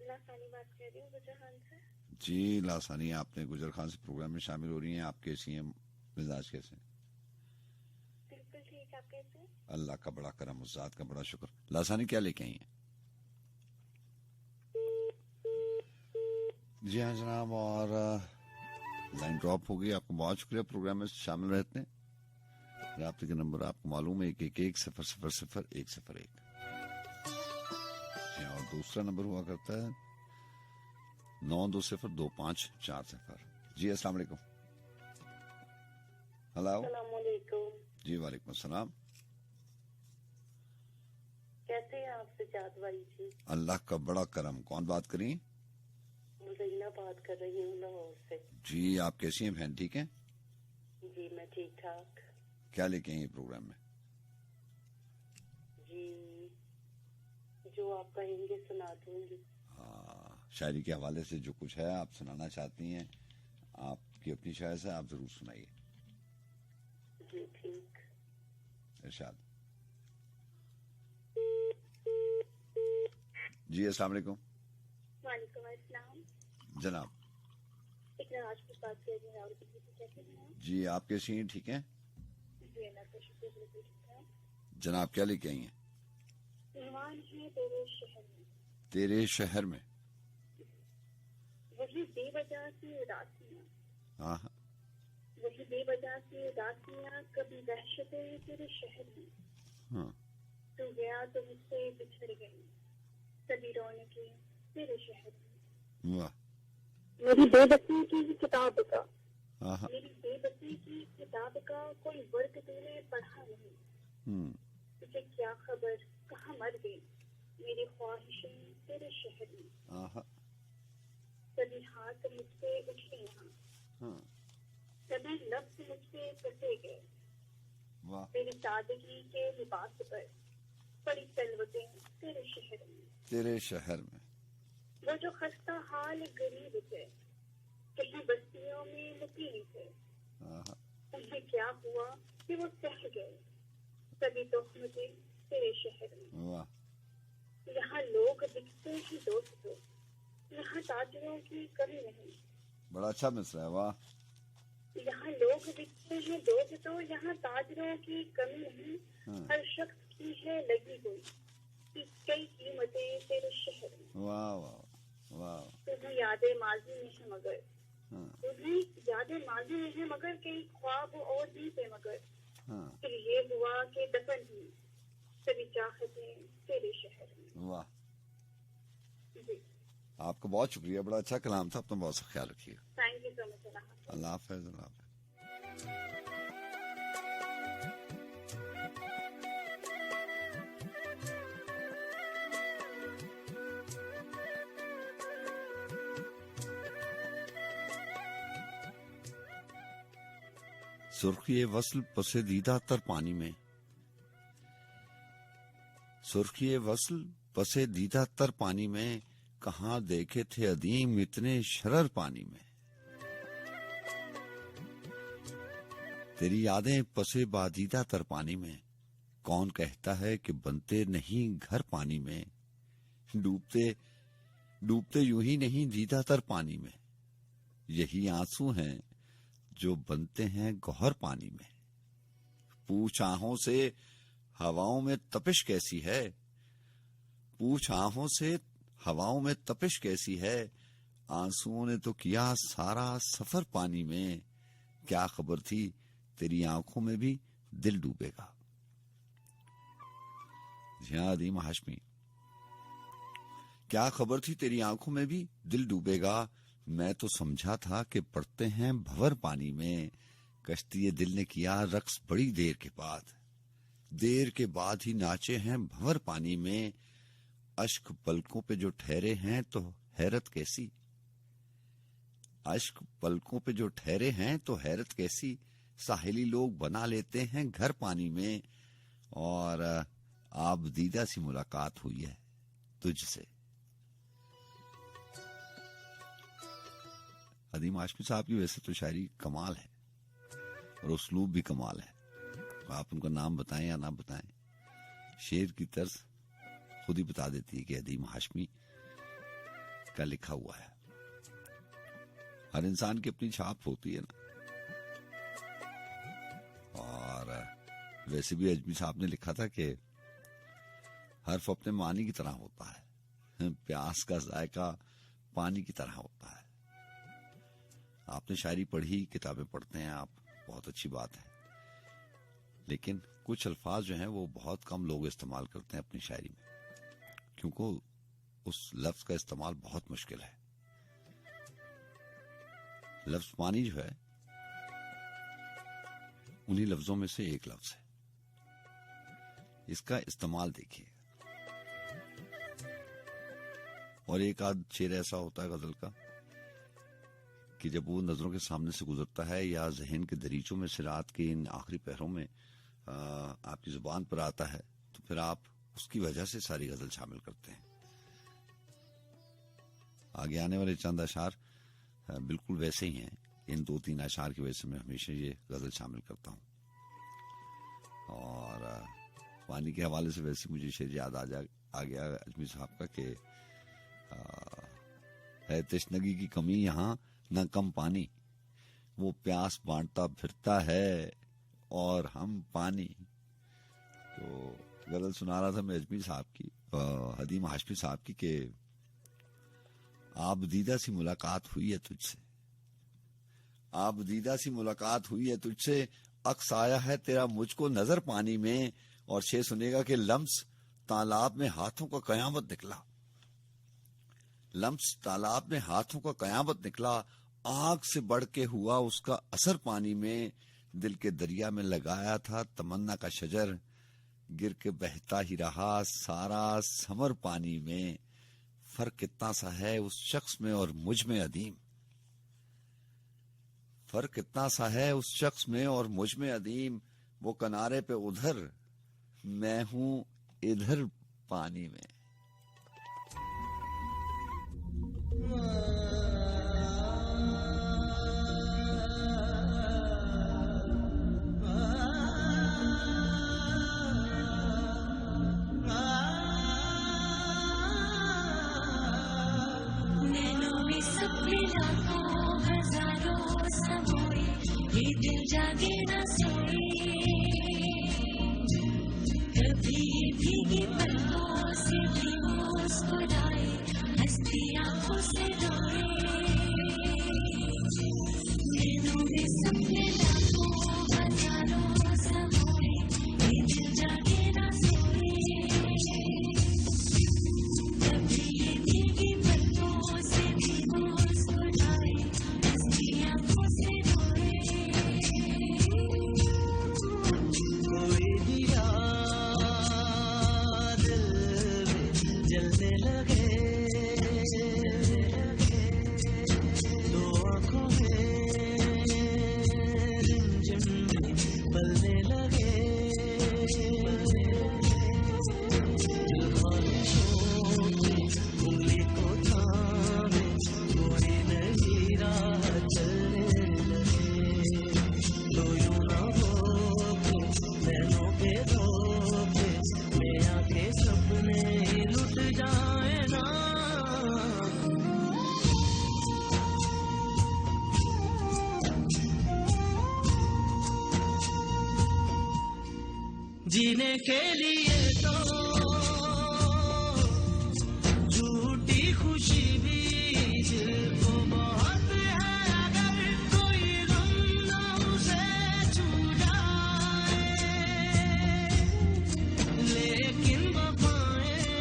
लासानी बात कर रही हूँ गुजरान से. जी लासानी, आपने गुजर खान से प्रोग्राम में शामिल हो रही हैं. आप कैसी हैं, मिजाज कैसे हैं? बिल्कुल ठीक. आप कैसे? अल्लाह का बड़ा करम, उस जात का बड़ा शुक्र. लासानी क्या लेके आई हैं? जी हाँ जनाब, और लाइन ड्रॉप हो गई. आपको बहुत शुक्रिया प्रोग्राम में शामिल रहते हैं. राब्ते के नंबर आपको मालूम है 111000101. जी और दूसरा नंबर हुआ करता है 92025440. जी अस्सलाम वालेकुम. हेलो. अस्सलामुअलैकुम. जी वालेकुम अस्सलाम. कैसे हैं आप सजाद भाई जी? अल्लाह का बड़ा करम। कौन बात करी? मुज़ैना बात कर रही हूँ लाहौर से। जी, आप कैसी हैं बहन? ठीक हैं जी मैं ठीक ठाक। क्या लेके हैं ये प्रोग्राम में? जी जो आप कहेंगे सुना दूंगी। हाँ, शायरी के हवाले से जो कुछ है आप सुनाना चाहती हैं, आपकी अपनी शायर है, आप जरूर सुनाइए। जी ठीक। इरशाद। जी अस्सलाम वालेकुम। वालेकुम अस्सलाम। जनाब। इकरा राजपूत बात कर रही हूँ। कैसे हैं? जी आप कैसी हैं? ठीक हैं जी अल्लाह का शुक्र, बिल्कुल ठीक है। जनाब। क्या लेके आई हैं? मेहमान है तेरे शहर में, तेरे शहर में। वही बेवजह की उदासियाँ, हाँ हाँ। वही बेवजह की उदासियाँ, कभी वहशतें तेरे शहर में। हाँ। तू गया तो मुझसे बिछड़ गई सभी रौनकें तेरे शहर में। वाह। मेरी बेबसी की किताब का, हाँ हाँ। मेरी बेबसी की किताब का कोई वर्ग तूने पढ़ा नहीं। तुझे क्या खबर कहाँ मर गई मेरी ख्वाहिशें तेरे शहर में। हाँ हाँ। कभी हाथ मुझसे उठे यहाँ, हाँ। कभी लफ्ज मुझसे कटे गए। वाह। तेरी सादगी के लिबास पर पड़ी तलवतें तेरे शहर में। तेरे शहर में। वो जो खस्ता हाल गरीब थे, कहीं बस्तियों में मुकीम थे, हाँ हाँ। उन्हें क्या हुआ कि वो सह गए सभी तोहमतें तेरे शहर में। वाह। यहाँ लोग दिखते हैं दोस्तों, यहाँ ताजरों की कमी नहीं। बड़ा अच्छा मिसरा है। वाह। यहाँ लोग दिखते हैं दोस्तों, यहाँ ताजरों की कमी नहीं। हाँ। हर शख्स की है लगी हुई कि कई कीमतें तेरे शहर में। वाह वाह वाह। तुम्हें यादें माजी में है मगर, हाँ तुम्हें यादें माजी में है मगर, कई ख्वाब और दीपे मगर। हाँ। फिर ये हुआ कि दफन हुई सभी चाहतें तेरे शहर में। वाह। जी आपका बहुत शुक्रिया, बड़ा अच्छा कलाम था। अपना बहुत सा ख्याल रखिए। Thank you so much. अल्लाह हाफिज़। अल्लाह हाफिज़। सुर्खी वस्ल पसंदीदा तर पानी में, सुर्खी वस्ल पसंदीदा तर पानी में, कहाँ देखे थे अदीम इतने शरर पानी में। तेरी यादें पसे बादीदा तर पानी में, कौन कहता है कि बनते नहीं घर पानी में। डूबते डूबते यूं ही नहीं दीदा तर पानी में, यही आंसू हैं जो बनते हैं गौहर पानी में। पूछ आहों से हवाओं में तपिश कैसी है, पूछ आहों से हवाओं में तपिश कैसी है। आंसुओं ने तो किया सारा सफर पानी में, क्या खबर थी तेरी आंखों में भी दिल डूबेगा। अदीम हाशमी। क्या खबर थी तेरी आंखों में भी दिल डूबेगा, मैं तो समझा था कि पड़ते हैं भंवर पानी में। कश्ती दिल ने किया रक्स बड़ी देर के बाद ही नाचे हैं भंवर पानी में। अश्क पलकों पे जो ठहरे हैं तो हैरत कैसी, अश्क पलकों पे जो ठहरे हैं तो हैरत कैसी। साहिली लोग बना लेते हैं घर पानी में, और आप दीदा सी मुलाकात हुई है तुझसे। अदीम हाशमी साहब की वैसे तो शायरी कमाल है और उसलूब भी कमाल है। आप उनका नाम बताएं या ना बताएं, शेर की तर्ज खुद ही बता देती है कि अदीम हाशमी का लिखा हुआ है। हर इंसान की अपनी छाप होती है ना। और वैसे भी अजमी साहब ने लिखा था कि हर्फ अपने मानी की तरह होता है, प्यास का जायका पानी की तरह होता है। आपने शायरी पढ़ी, किताबें पढ़ते हैं आप, बहुत अच्छी बात है, लेकिन कुछ अल्फाज जो हैं वो बहुत कम लोग इस्तेमाल करते हैं अपनी शायरी में, क्योंकि उस लफ्ज का इस्तेमाल बहुत मुश्किल है। लफ्ज पानी जो है उन्हीं लफ्जों में से एक लफ्ज है। इसका इस्तेमाल देखिए। اور ایک آدھ شعر ایسا ہوتا ہے غزل کا کہ جب وہ نظروں کے سامنے سے گزرتا ہے یا ذہن کے دریچوں میں سے رات کے ان آخری پہروں میں آپ کی زبان پر آتا ہے تو پھر آپ اس کی وجہ سے ساری غزل شامل کرتے ہیں. آگے آنے والے چند اشعار بالکل ویسے ہی ہیں. ان 2-3 اشعار کی وجہ سے میں ہمیشہ یہ غزل شامل کرتا ہوں. اور پانی کے حوالے سے ویسے مجھے شعر یاد آ گیا اجمی صاحب کا کہ ہے تشنگی کی کمی یہاں نہ کم پانی، وہ پیاس بانٹتا پھرتا ہے اور ہم پانی. تو غزل سنا رہا تھا میں اجمی صاحب کی، حدیم ہاشمی صاحب کی کہ آپ دیدہ سی ملاقات ہوئی ہے تجھ سے، آپ دیدہ سی ملاقات ہوئی ہے تجھ سے، عکس آیا ہے تیرا مجھ کو نظر پانی میں. اور شعر سنے گا کہ لمس تالاب میں ہاتھوں کا قیامت نکلا، لمس تالاب میں ہاتھوں کا قیامت نکلا، آگ سے بڑھ کے ہوا اس کا اثر پانی میں. دل کے دریا میں لگایا تھا تمنا کا شجر، گر کے بہتا ہی رہا سارا سمر پانی میں. فرق کتنا سا ہے اس شخص میں اور مجھ میں عدیم، فرق کتنا سا ہے اس شخص میں اور مجھ میں عدیم. وہ کنارے پہ ادھر، میں ہوں ادھر پانی میں. नैनों में सपने लाखों हजारों समोए, ये दिल जागे ना सोए. कभी ये भीगी पलकों से भी मुस्कुराए, हंसती आंखों से रोए. नैनों में सपने लाखों हजारों समोए, ये दिल जागे ना सोए. कभी ये भीगी पलकों से भी मुस्कुराए, हंसती आंखों से रोए. कोई दिया दिल में जलने लगे, दो आंखों में रिमझिम पलने लगे. दिल ख्वाहिशों की उंगली को थामे, कोई नहीं राह चलने लगे. तो यूं ना हो के नैनों के धोखे में आके सपने ही लुट जाए ना. जीने के लिए तो झूठी खुशी भी दिल को बहुत है, अगर कोई गम ना उसे छू जाए. लेकिन वफाएं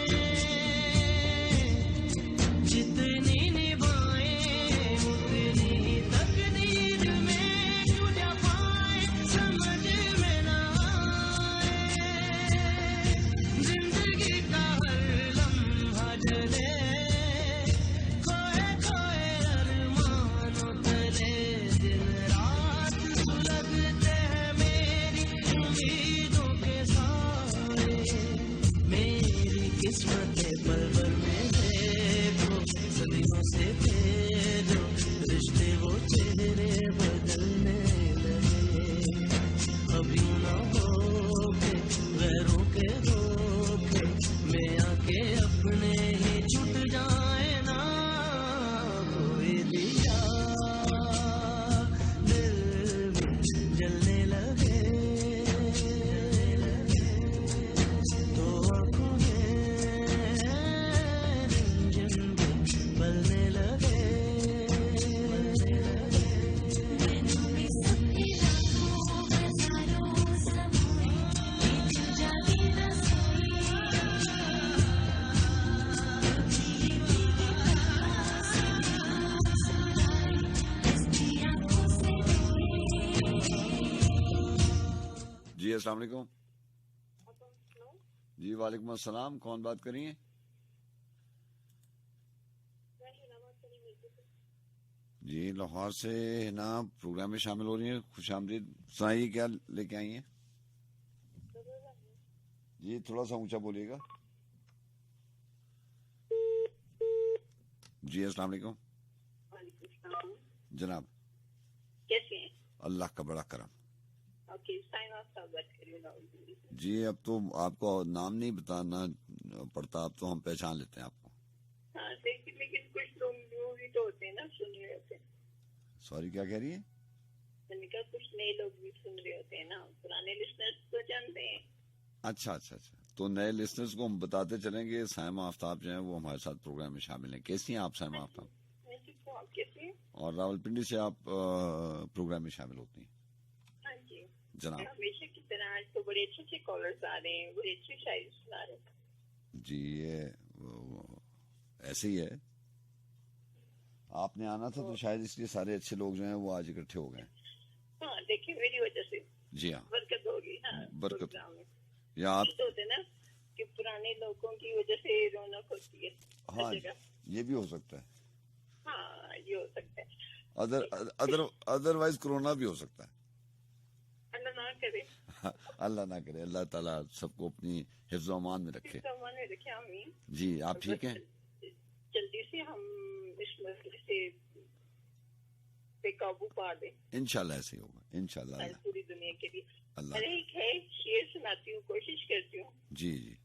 जितनी निभाएं उतनी तकदीर में क्यों जफाएं समझ में ना आए. जिंदगी का हर लम्हा जले, खोए खोए अरमानों तले, दिन रात सुलगते हैं मेरी उम्मीदों के सारे. मेरी किस्मत पल भर में देखो, सदियों से भेजो रिश्ते, वो चेहरे बदलने लगे. अब यूं ना हो के गैरों के धोखे में आके अपने ही छूट जाए ना. कोई दिया दिल में जलने लगे, दो आंखों में रिमझिम पलने लगे. नैनों में सपने लाखों हजारों समोए, ये दिल जागे ना सोए. कभी ये भीगी पलकों से भी मुस्कुराए, हंसती आंखों से रोए. जी अस्सलाम वालेकुम. जी वालेकुम अस्सलाम. कौन बात करिए؟ جی لاہور سے نا پروگرام میں شامل ہو رہی ہیں. خوش آمدید. سنائیے کیا لے کے آئی ہیں. جی تھوڑا سا اونچا بولیے گا. جی السلام علیکم. وعلیکم السلام. جناب کیسے ہیں؟ اللہ کا بڑا کرم. اوکے سائما صاحب بات کر رہی ہوں. جی اب تو آپ کو نام نہیں بتانا پڑتا, اب تو ہم پہچان لیتے ہیں آپ کو. ہاں لیکن کچھ لوگ جو بھی تو ہوتے ہیں نا سن رہے ہوتے ہیں. سوری کیا کہہ رہی ہیں. میں نے کہا کچھ نئے لوگ بھی سن رہے ہوتے ہیں نا, پرانے لسنرز تو جانتے ہیں. اچھا اچھا اچھا. تو نئے لسنرز کو ہم بتاتے چلیں گے سائمہ آفتاب جو ہیں وہ ہمارے ساتھ پروگرام میں شامل ہیں. کیسی ہیں آپ سائمہ آفتاب؟ میں ٹھیک ہوں, آپ کیسے ہیں؟ اور راولپنڈی سے آپ پروگرام میں شامل ہوتی ہیں. ہاں جی جناب ہمیشہ کی طرح آج تو بڑے اچھے اچھے کالرز آ رہے ہیں, بڑے اچھی شاعری سنا رہے ہیں. جی یہ ایسے ہی ہے, آپ نے آنا تھا تو شاید اس لیے سارے اچھے لوگ جو ہیں وہ آج اکٹھے ہو گئے. ہاں دیکھیں میری وجہ سے جی ہاں برکت ہوگی. ہاں برکت. پروگرام میں یا آپ تو ہوتے نا کہ پرانے لوگوں کی وجہ سے رونق ہوتی ہے. ہاں یہ بھی ہو سکتا ہے. ہاں یہ ہو سکتا ہے. ادروائز کرونا بھی ہو سکتا ہے. اللہ نہ کرے. اللہ نہ کرے. اللہ تعالیٰ سب کو اپنی حفظ و امان میں رکھے. سامان میں رکھے آمین. جی آپ ٹھیک ہیں؟ جلدی سے ہم اس مسئلے سے بے قابو پا دیں. انشاءاللہ ایسے ہی ہوگا انشاءاللہ. اللہ پوری دنیا کے لیے. اللہ. ہر ایک ہے شعر سناتی ہوں, کوشش کرتی ہوں. جی جی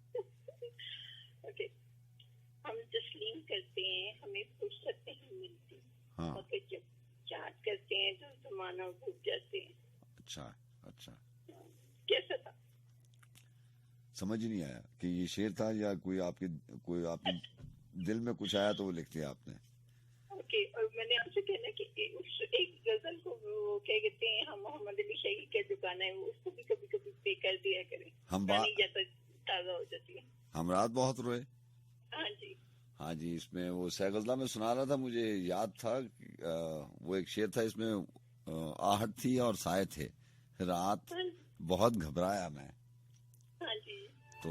اوکے. ہم تسلیم کرتے ہیں ہمیں فرصت نہیں ملتی, ہاں مگر جب چاٹ کرتے ہیں تو زمانہ بھول جاتے ہیں. اچھا اچھا. کیسا تھا؟ سمجھ ہی نہیں آیا کہ یہ شعر تھا یا کوئی آپ کے دل میں کچھ آیا تو وہ لکھ دیا آپ نے. اوکے. اور میں نے آپ سے کہنا کہ اس ایک غزل کو وہ کیا کہتے ہیں, ہم محمد علی شاہی کا جو گانا ہے وہ اس کو بھی کبھی کبھی پے کر دیا کریں. ہم گانی جاتا تازہ ہو جاتی ہے. ہم رات بہت روئے. ہاں جی ہاں جی اس میں وہ سہ غزلہ میں سنا رہا تھا, مجھے یاد تھا وہ ایک شعر تھا, اس میں آہٹ تھی اور سائے تھے, رات بہت گھبرایا میں. ہاں جی. تو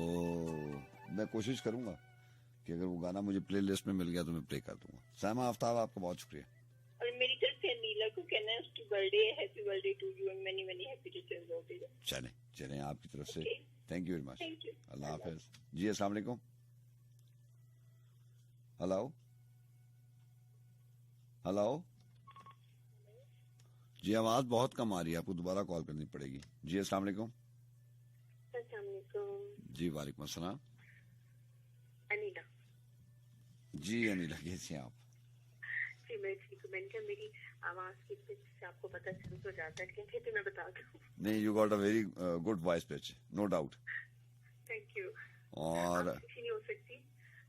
میں کوشش کروں گا کہ اگر وہ گانا مجھے پلے لسٹ میں مل گیا تو میں پلے کر دوں گا. سائمہ آفتاب آپ کا بہت شکریہ. اور میری طرف سے نیلا کو کہنا ہے اس کی birthday, happy birthday to you and many many happy returns of the day. چلیں آپ کی طرف سے Okay. Thank you very much. Thank you. اللہ حافظ. جی السلام علیکم. ہلو جی آواز بہت کم آ رہی ہے, آپ کو دوبارہ کال کرنی پڑے گی. جی السلام علیکم. السلام علیکم. جی وعلیکم السلام. انیلا. جی انیلا کیسی ہیں آپ؟ جی میں ٹھیک ہوں. میں نے کہا میری آواز کی پچ سے آپ کو پتہ چل تو جاتا ہے, لیکن پھر بھی میں بتا دوں. نہیں you got a very good voice pitch, no doubt. Thank you. اور آپ کسی نہیں ہو سکتی,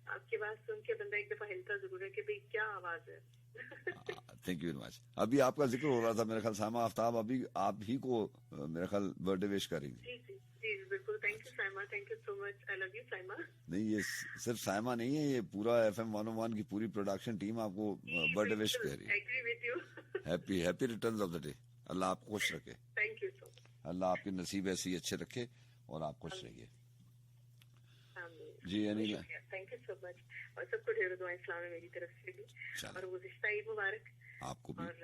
آپ کی آواز سن کے بندہ ایک دفعہ ہلتا ضرور ہے کہ بھئی کیا آواز ہے. تھینک یو ویری مچ. ابھی آپ کا ذکر ہو رہا تھا میرے خیال سائمہ آفتاب ابھی آپ ہی کو میرے خیال برتھ ڈے وش کریں گے. جی جی جی بالکل. Thank you Saima, thank you so much. I love you Saima. نہیں یہ صرف سائمہ نہیں ہے, یہ پورا FM 101 کی پوری پروڈکشن ٹیم آپ کو برتھ ڈے وش کر رہی ہے. Agree with you. Happy returns of the day. اللہ آپ کو خوش رکھے. تھینک یو سو مچ. اللہ آپ کے نصیب ایسے ہی اچھے رکھے اور آپ خوش رہیے. جی انیلا تھینک یو سو مچ. اور سب کو ڈھیر دعائیں اسلام ہے میری طرف سے بھی, اور گزشتہ عید مبارک آپ کو بھی. اور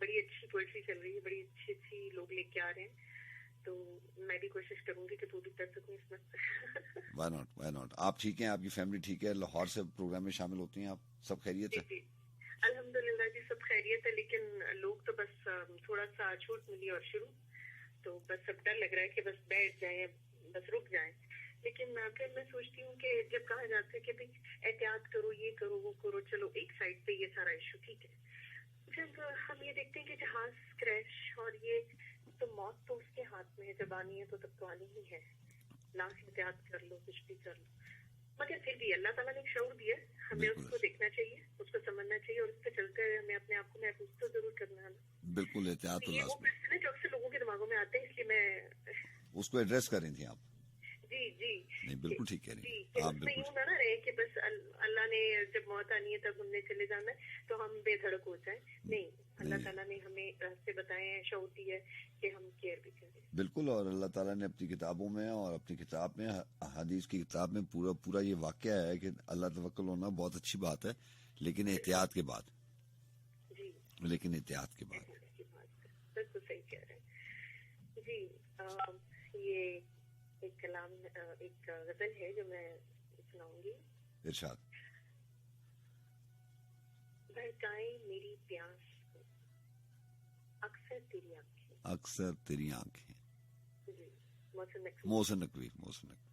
بڑی اچھی پوئٹری چل رہی ہے, بڑی اچھی لوگ لے کے آ رہے ہیں, تو میں بھی کوشش کروں گی کہ پوری کر سکوں اس میں. Why not. آپ ٹھیک ہیں, آپ کی فیملی ٹھیک ہے, لاہور سے پروگرام میں شامل ہوتی ہیں آپ, سب خیریت ہے؟ جی الحمد للہ جی سب خیریت ہے, لیکن لوگ تو بس تھوڑا سا چھوٹ ملی اور شروع, تو بس سب ڈر لگ رہا ہے کہ بس بیٹھ جائیں, بس رک جائیں. لیکن پھر میں سوچتی ہوں کہ جب کہا جاتا ہے کہ بھائی احتیاط کرو, یہ کرو وہ کرو, چلو ایک سائڈ پہ یہ سارا ایشو ٹھیک ہے, جب ہم یہ دیکھتے ہیں کہ جہاز کریش اور یہ تو موت تو اس کے ہاتھ میں ہے, جب آنی ہے تو تب تو آنی ہی ہے. لاکھ احتیاط کر لو, کچھ بھی کر لو, مگر پھر بھی اللہ تعالیٰ نے ایک شعور دیا, ہمیں اس کو دیکھنا چاہیے, اس کو سمجھنا چاہیے, اور اس پہ چلتے ہوئے ہمیں اپنے آپ کو محفوظ تو ضرور کرنا ہے. بالکل احتیاط. یہ وہ کوشچن ہے جو اکثر لوگوں کے دماغوں میں آتے ہیں, اس لیے میں اس کو ایڈریس کر رہی تھی آپ. جی جی نہیں بالکل ٹھیک کہہ رہی ہیں جی. آپ. اس میں یوں نہ رہے کہ بس اللہ نے جب موت آنی ہے تب ہم نے چلے جانا ہے تو ہم بے دھڑک ہو جائیں. نہیں, اللہ تعالیٰ نے ہمیں راستے بتائے ہیں, شعور دی ہے کہ ہم کیئر بھی کریں. بالکل. اور اللہ تعالیٰ نے اپنی کتابوں میں اور اپنی کتاب میں, حدیث کی کتاب میں پورا یہ واقعہ ہے کہ اللہ توکل ہونا بہت اچھی بات ہے, لیکن احتیاط کے بعد लेकिन एहतियात के बाद। की बात बिल्कुल सही कह रहे हैं जी। ये एक कलाम, एक गजल है जो मैं सुनाऊंगी। इरशाद। भड़काए मेरी प्यास को अक्सर तेरी आंखें। अक्सर तेरी आंखें। जी, मोहसिन नकवी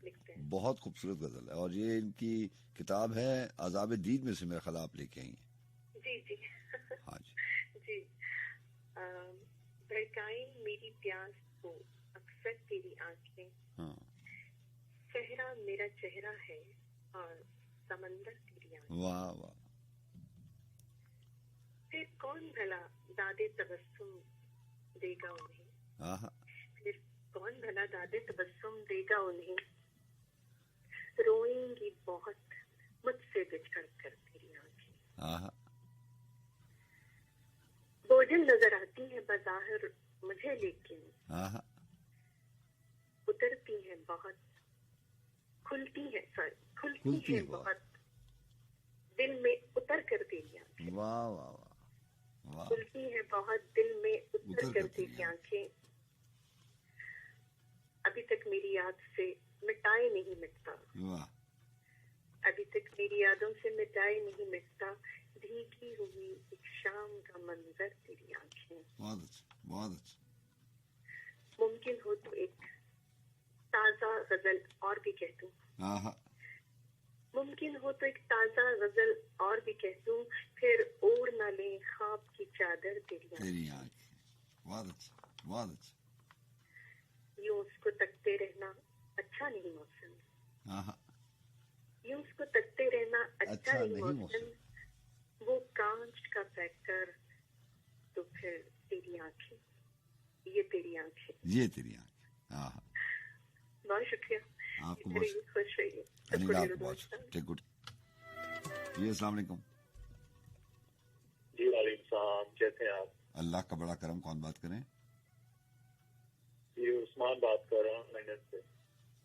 लिखते हैं। बहुत खूबसूरत गजल है, और ये इनकी किताब है अज़ाब दीद में से मेरा ख्याल आप लेके आई हैं। जी जी हाँ जी। जी। भड़काए मेरी प्यास को अक्सर तेरी आंखें, हाँ। सहरा मेरा चेहरा है और समंदर तेरी आंखें। वाह वाह। फिर कौन भला दादे तबस्सुम देगा उन्हें, आहा। फिर कौन भला दादे तबस्सुम देगा उन्हें, रोएंगी बहुत मुझसे बिछड़ कर तेरी आंखें। आहा। बोझल नजर आती है बज़ाहिर मुझे, लेकिन आहा। उतरती है बहुत, खुलती है बहुत दिल में उतर कर तेरी आंखें। वाह वाह वाह वाह। खुलती है बहुत दिल में उतर कर तेरी आंखें। अभी तक मेरी याद से मिटाए नहीं मिटता, वाह। अभी तक मेरी यादों से मिटाए नहीं मिटता, भीगी हुई एक शाम का मंजर तेरी आंखें। बहुत अच्छा, बहुत अच्छा। मुमकिन हो तो एक ताजा गजल और भी कह दूं, आहा। मुमकिन हो तो एक ताजा गजल और भी कह दूं, फिर ओढ़ न ले ख्वाब की चादर तेरी तेरी आंखें। बहुत अच्छा, बहुत अच्छा। यूं उसको तकते रहना अच्छा नहीं मौसम, आहा। यूं उसको तकते रहना अच्छा नहीं मौसम, वो कांच का फैक्टर तो फिर तेरी आंखें, ये तेरी आंखें। ये तेरी आंखें। आहा। बहुत शुक्रिया, आपको इधर ही खुश रहिए। अनिल, आपको बहुत शुक्रिया। Take good. जी अस्सलाम वालेकुम। जी वालेकुम सलाम, कैसे हैं आप? अल्लाह का बड़ा करम। कौन बात करें? जी उस्मान बात कर रहा हूँ लंदन से।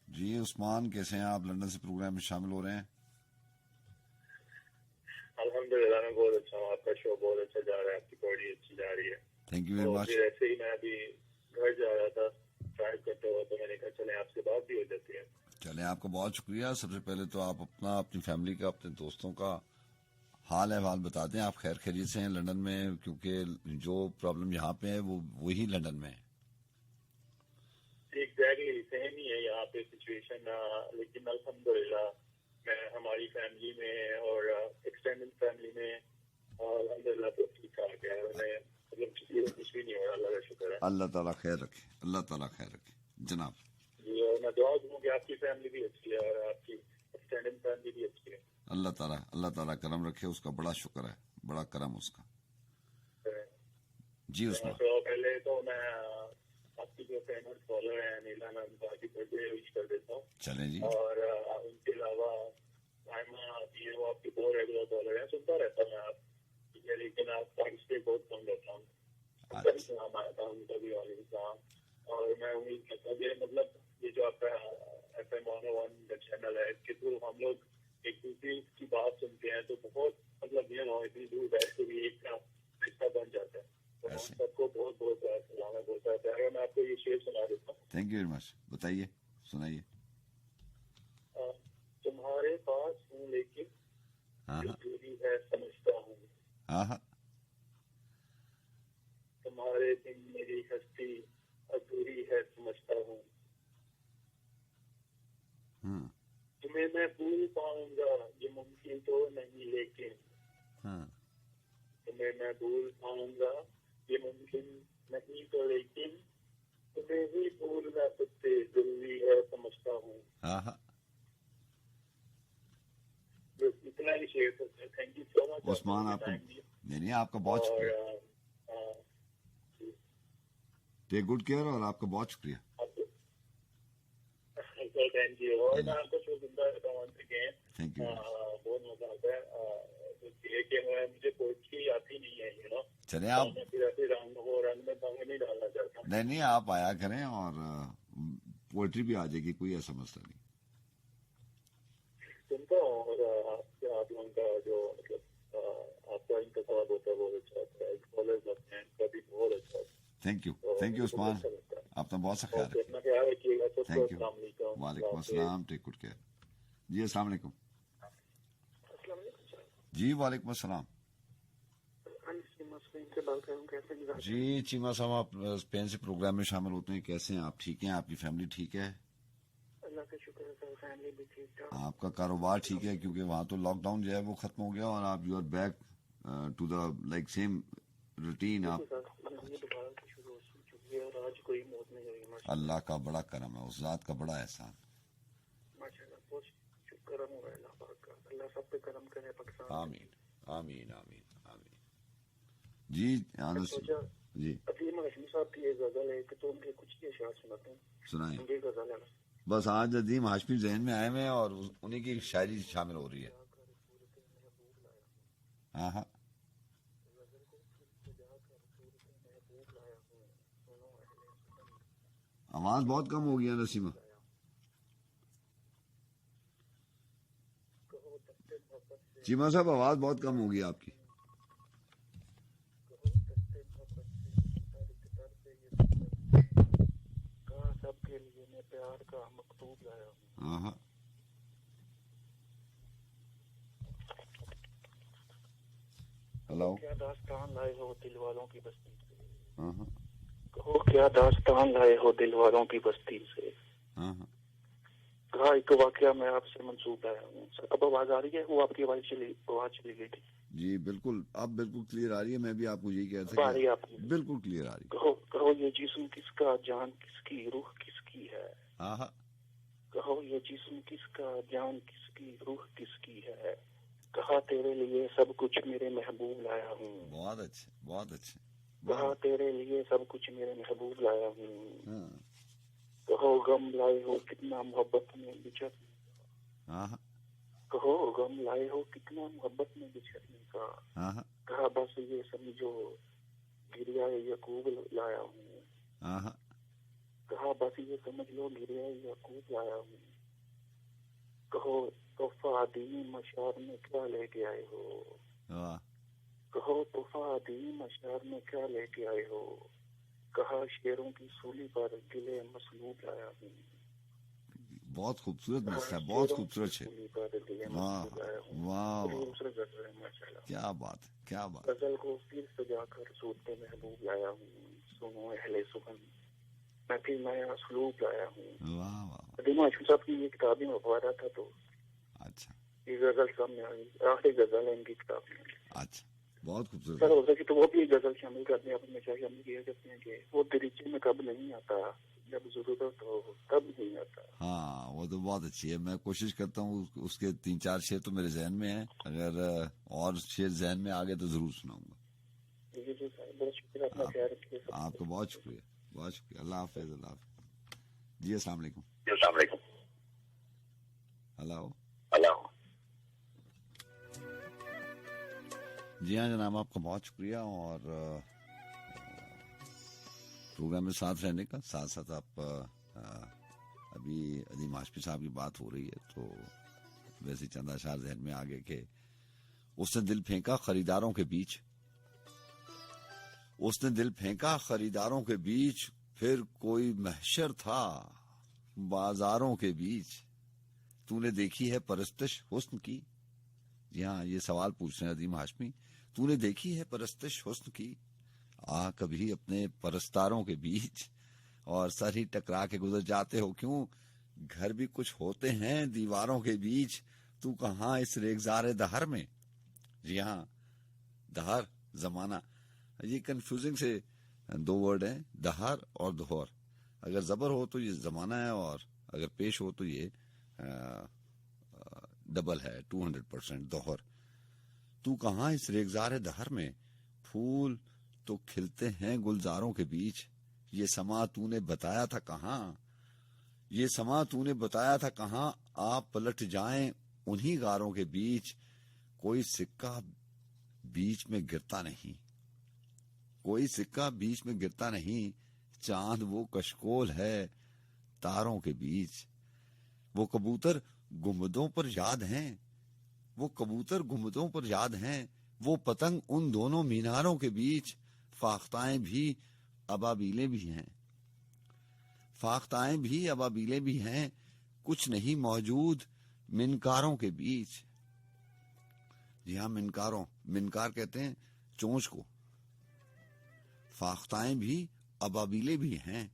जी उस्मान, कैसे हैं आप? लंदन से प्रोग्राम में शामिल हो रहे हैं। अल्हम्दुलिल्लाह मैं बहुत अच्छा हूँ, आपका शो बहुत अच्छा जा रहा है, आपकी बॉडी अच्छी जा रही है। Thank you very much. फिर ऐसे ही मैं अभी घर जा रहा था ड्राइव करते हुए, तो मैंने कहा चले आपसे बात भी हो जाती है। चले, आपका बहुत शुक्रिया। सबसे पहले तो आप अपना, अपनी फैमिली का, अपने दोस्तों का हाल अहवाल बताते हैं। आप खैर खैरियत से हैं लंदन में? क्योंकि जो प्रॉब्लम यहाँ पे है वो वही लंदन में है। एग्जैक्टली सेम ही है यहाँ पे सिचुएशन, लेकिन अल्हम्दुलिल्लाह मैं हमारी फैमिली में और एक्सटेंडेड फैमिली में अल्हम्दुलिल्लाह तो ठीक ठाक है। मैं मतलब किसी को कुछ भी नहीं हो रहा, अल्लाह का शुक्र है। अल्लाह ताला खैर रखे, अल्लाह ताला खैर रखे जनाब। जी, और मैं दुआ दूँ कि आपकी फैमिली भी अच्छी है और आपकी एक्सटेंडेड फैमिली भी अच्छी है। अल्लाह ताला करम रखे, उसका बड़ा शुक्र है, बड़ा करम उसका। जी उस्मान। तो पहले तो मैं आपकी जो फेमस फॉलोअर है नीला नाम का की बर्थडे विश कर देता हूँ। चलें जी। और उनके अलावा वो आपकी बहुत रेगुलर फॉलोअर है, सुनता रहता हूँ आप, ठीक है, लेकिन आप पार्टिसिपेट बहुत कम रहता हूँ। कभी नाम आया था उनका भी वालेकुम। और मैं उम्मीद करता हूँ मतलब ये जो आपका FM 101 चैनल है, इसके थ्रू हम लोग एक दूसरे की बात सुनते हैं तो बहुत मतलब इतनी दूर बैठ के भी एक रिश्ता बन जाता है। तो हम सबको बहुत बहुत सलाम है, बहुत सारा प्यार है। मैं आपको ये शेर सुना देता हूँ। Thank you very much. बताइए, सुनाइए। तुम्हारे पास हूँ लेकिन जो दूरी है समझता हूँ, तुम्हारे बिन मेरी हस्ती अधूरी है समझता हूँ, तुम्हें मैं भूल पाऊंगा ये मुमकिन तो नहीं, लेकिन तुम्हें मैं भूल पाऊंगा ये मुमकिन नहीं तो, लेकिन तुम्हें ही भूलना सबसे जरूरी है समझता हूँ। इतना ही शेयर करते हैं। Thank you so much Usman. आपको नहीं, आपका बहुत शुक्रिया। टेक गुड केयर, और आपका बहुत शुक्रिया। Thank you. और मैं आपको शो सुनता रहता हूँ once again। Thank you. बहुत मजा आता है। कि मुझे पोएट्री आती नहीं है, चले आप फिर ऐसे रंग में भंग नहीं डालना चाहता। नहीं, आप आया करें और पोएट्री भी आ जाएगी, कोई ऐसा मसला नहीं। सुनता हूँ, और आप लोगों का जो मतलब आपका इंतजार होता है बहुत अच्छा होता है, कॉलेज अपने का भी बहुत अच्छा होता थैंक यू है। उस्मान, अच्छा लगता है। आपने बहुत सा ख्याल ओके, रखा। अपना ख्याल रखिएगा। सबको थैंक यू। अस्सलाम वालेकुम। वालेकुम अस्सलाम, टेक गुड केयर। जी अस्सलाम वालेकुम। अस्सलाम वालेकुम सर। जी वालेकुम अस्सलाम। स्पेन से बात कर रहा हूँ, कैसे मिजाज? जी चीमा साहब, आप स्पेन से प्रोग्राम में शामिल होते हैं, कैसे हैं आप? ठीक हैं? आपकी फैमिली ठीक है? अल्लाह का शुक्र है सर, फैमिली भी ठीक ठाक। आपका कारोबार ठीक है? क्योंकि वहाँ तो लॉकडाउन जो है वो खत्म हो गया और आप you are back to the like same routine. आप सर ये दोबारा से शुरू हो चुकी है और आज कोई मौत नहीं हुई माशाल्लाह। अल्लाह का बड़ा करम है, उस जात का बड़ा एहसान। माशाल्लाह, बहुत शुक्र है अल्लाह पाक का। अल्लाह सब पे करम करे पाकिस्तान। आमीन आमीन आमीन आमीन। जी आनंद सोचा जी अजीम हाशमी साहब की एक गजल है कि तो उनके कुछ ही अशार सुनाते हैं। सुनाएं। उनकी गजल है। बस आज अदीम हाशमी जहन में आए हुए हैं और उन्हीं की शायरी शामिल हो रही है। हाँ हाँ आवाज बहुत कम हो गई है नसीमा। चीमा साहब आवाज बहुत कम हो गई आपकी। कहा सबके लिए मैं प्यार का मकतूब लाया हूँ। हाँ हाँ हेलो। क्या दास्तान लाए हो दिल वालों की बस्ती से? हाँ हाँ कहो क्या दास्तान लाए हो दिल वालों की बस्ती से? हाँ हाँ कहा एक वाकया मैं आपसे मंसूब लाया हूँ। सर अब आवाज आ रही है? वो आपकी आवाज चली गई थी। जी बिल्कुल, अब बिल्कुल क्लियर आ रही है। मैं भी आपको यही कह अब आ रही है था आपकी? कि बिल्कुल क्लियर आ रही है। कहो ये जिस्म किसका, जान किसकी, रूह किसकी है? हाँ हाँ कहो ये जिस्म किसका, जान किसकी, रूह किसकी है? कहा तेरे लिए सब कुछ मेरे महबूब लाया हूँ। बहुत अच्छे बहुत अच्छे। कहा तेरे लिए सब कुछ मेरे महबूब लाया हूँ। हाँ कहो गम लाए हो कितना मोहब्बत में बिछड़। हाँ हाँ कहो गम लाए हो कितना मोहब्बत में बिछड़ने का। हाँ हाँ कहा बस ये समझो गिरिया यकूब लाया हूँ। हाँ हाँ कहा बस ये समझ लो गिरिया यकूब लाया हूँ। कहो तोहफा दीनी मशार में क्या लेके आए हो? वाह कहो तोहफा दीनी मशार में क्या लेके आए हो? कहा शेरों की सूली पर गिले मसलूब लाया हूँ। बहुत खूबसूरत मिक्स है, बहुत खूबसूरत है। सूली पर गिले वाह मसलूब लाया हूँ। वाह वाह, दूसरे गजल है माशाल्लाह। क्या बात है क्या बात। गजल को फिर सजाकर सूरते महबूब लाया हूँ। सुनो अहले सुगन मैं फिर नया असलूब लाया हूँ। वाह वाह अदीम हाशमी साहब की ये किताब ही मंगवा रहा था तो अच्छा ये गजल सामने आई। आखिरी गजल है इनकी किताब में। अच्छा बहुत खूबसूरत सर है। हो सके तो वो भी गजल शामिल करते हैं, अपने शामिल किया करते हैं कि वो दरीचे में कब नहीं आता, जब जरूरत हो तब नहीं आता। हाँ वो तो बहुत अच्छी है। मैं कोशिश करता हूँ उसके 3-4 शेर तो मेरे जहन में है, अगर और शेर जहन में आ गए तो जरूर सुनाऊंगा। जी जी सर, बहुत शुक्रिया, अपना ख्याल रखिए। आपका बहुत शुक्रिया बहुत शुक्रिया। अल्लाह हाफिज अल्लाह हाफिज। जी अस्सलाम वालेकुम। हेलो जी हाँ जनाब, आपका बहुत शुक्रिया और प्रोग्राम में साथ रहने का। साथ साथ आप अभी अदीम हाशमी साहब की बात हो रही है तो वैसे चंद अशार जहन में आ गए कि उसने दिल फेंका खरीदारों के बीच, उसने दिल फेंका खरीदारों के बीच, फिर कोई महशर था बाजारों के बीच। तूने देखी है परस्तिश हुस्न की। जी हाँ, ये सवाल पूछ रहे हैं अदीम हाशमी। तूने देखी है परस्तिश हुस्न की, आ कभी अपने परस्तारों के बीच, और सर ही टकरा के गुजर जाते हो क्यों, घर भी कुछ होते हैं दीवारों के बीच। तू कहाँ इस रेगजार दहर में। जी हाँ, दहर जमाना, ये कंफ्यूजिंग से 2 वर्ड हैं, दहर और दोहर। अगर जबर हो तो ये जमाना है और अगर पेश हो तो ये डबल है, 200% दोहर। तू कहाँ इस रेगजार दहर में, फूल तो खिलते हैं गुलजारों के बीच। ये समा तूने बताया था कहाँ, ये समा तूने बताया था कहाँ, आप पलट जाएं उन्हीं गारों के बीच। कोई सिक्का बीच में गिरता नहीं, कोई सिक्का बीच में गिरता नहीं, चांद वो कशकोल है तारों के बीच। वो कबूतर गुंबदों पर याद हैं, वो कबूतर गुंबदों पर याद हैं, वो पतंग उन दोनों मीनारों के बीच, फाख्ताएं भी अबाबीलें भी हैं, फाख्ताएं भी अबाबीलें भी हैं, कुछ नहीं मौजूद मिनकारों के बीच। जी हाँ, मिनकार कहते हैं चोंच को। फाख्ताएं भी अबाबीलें भी हैं,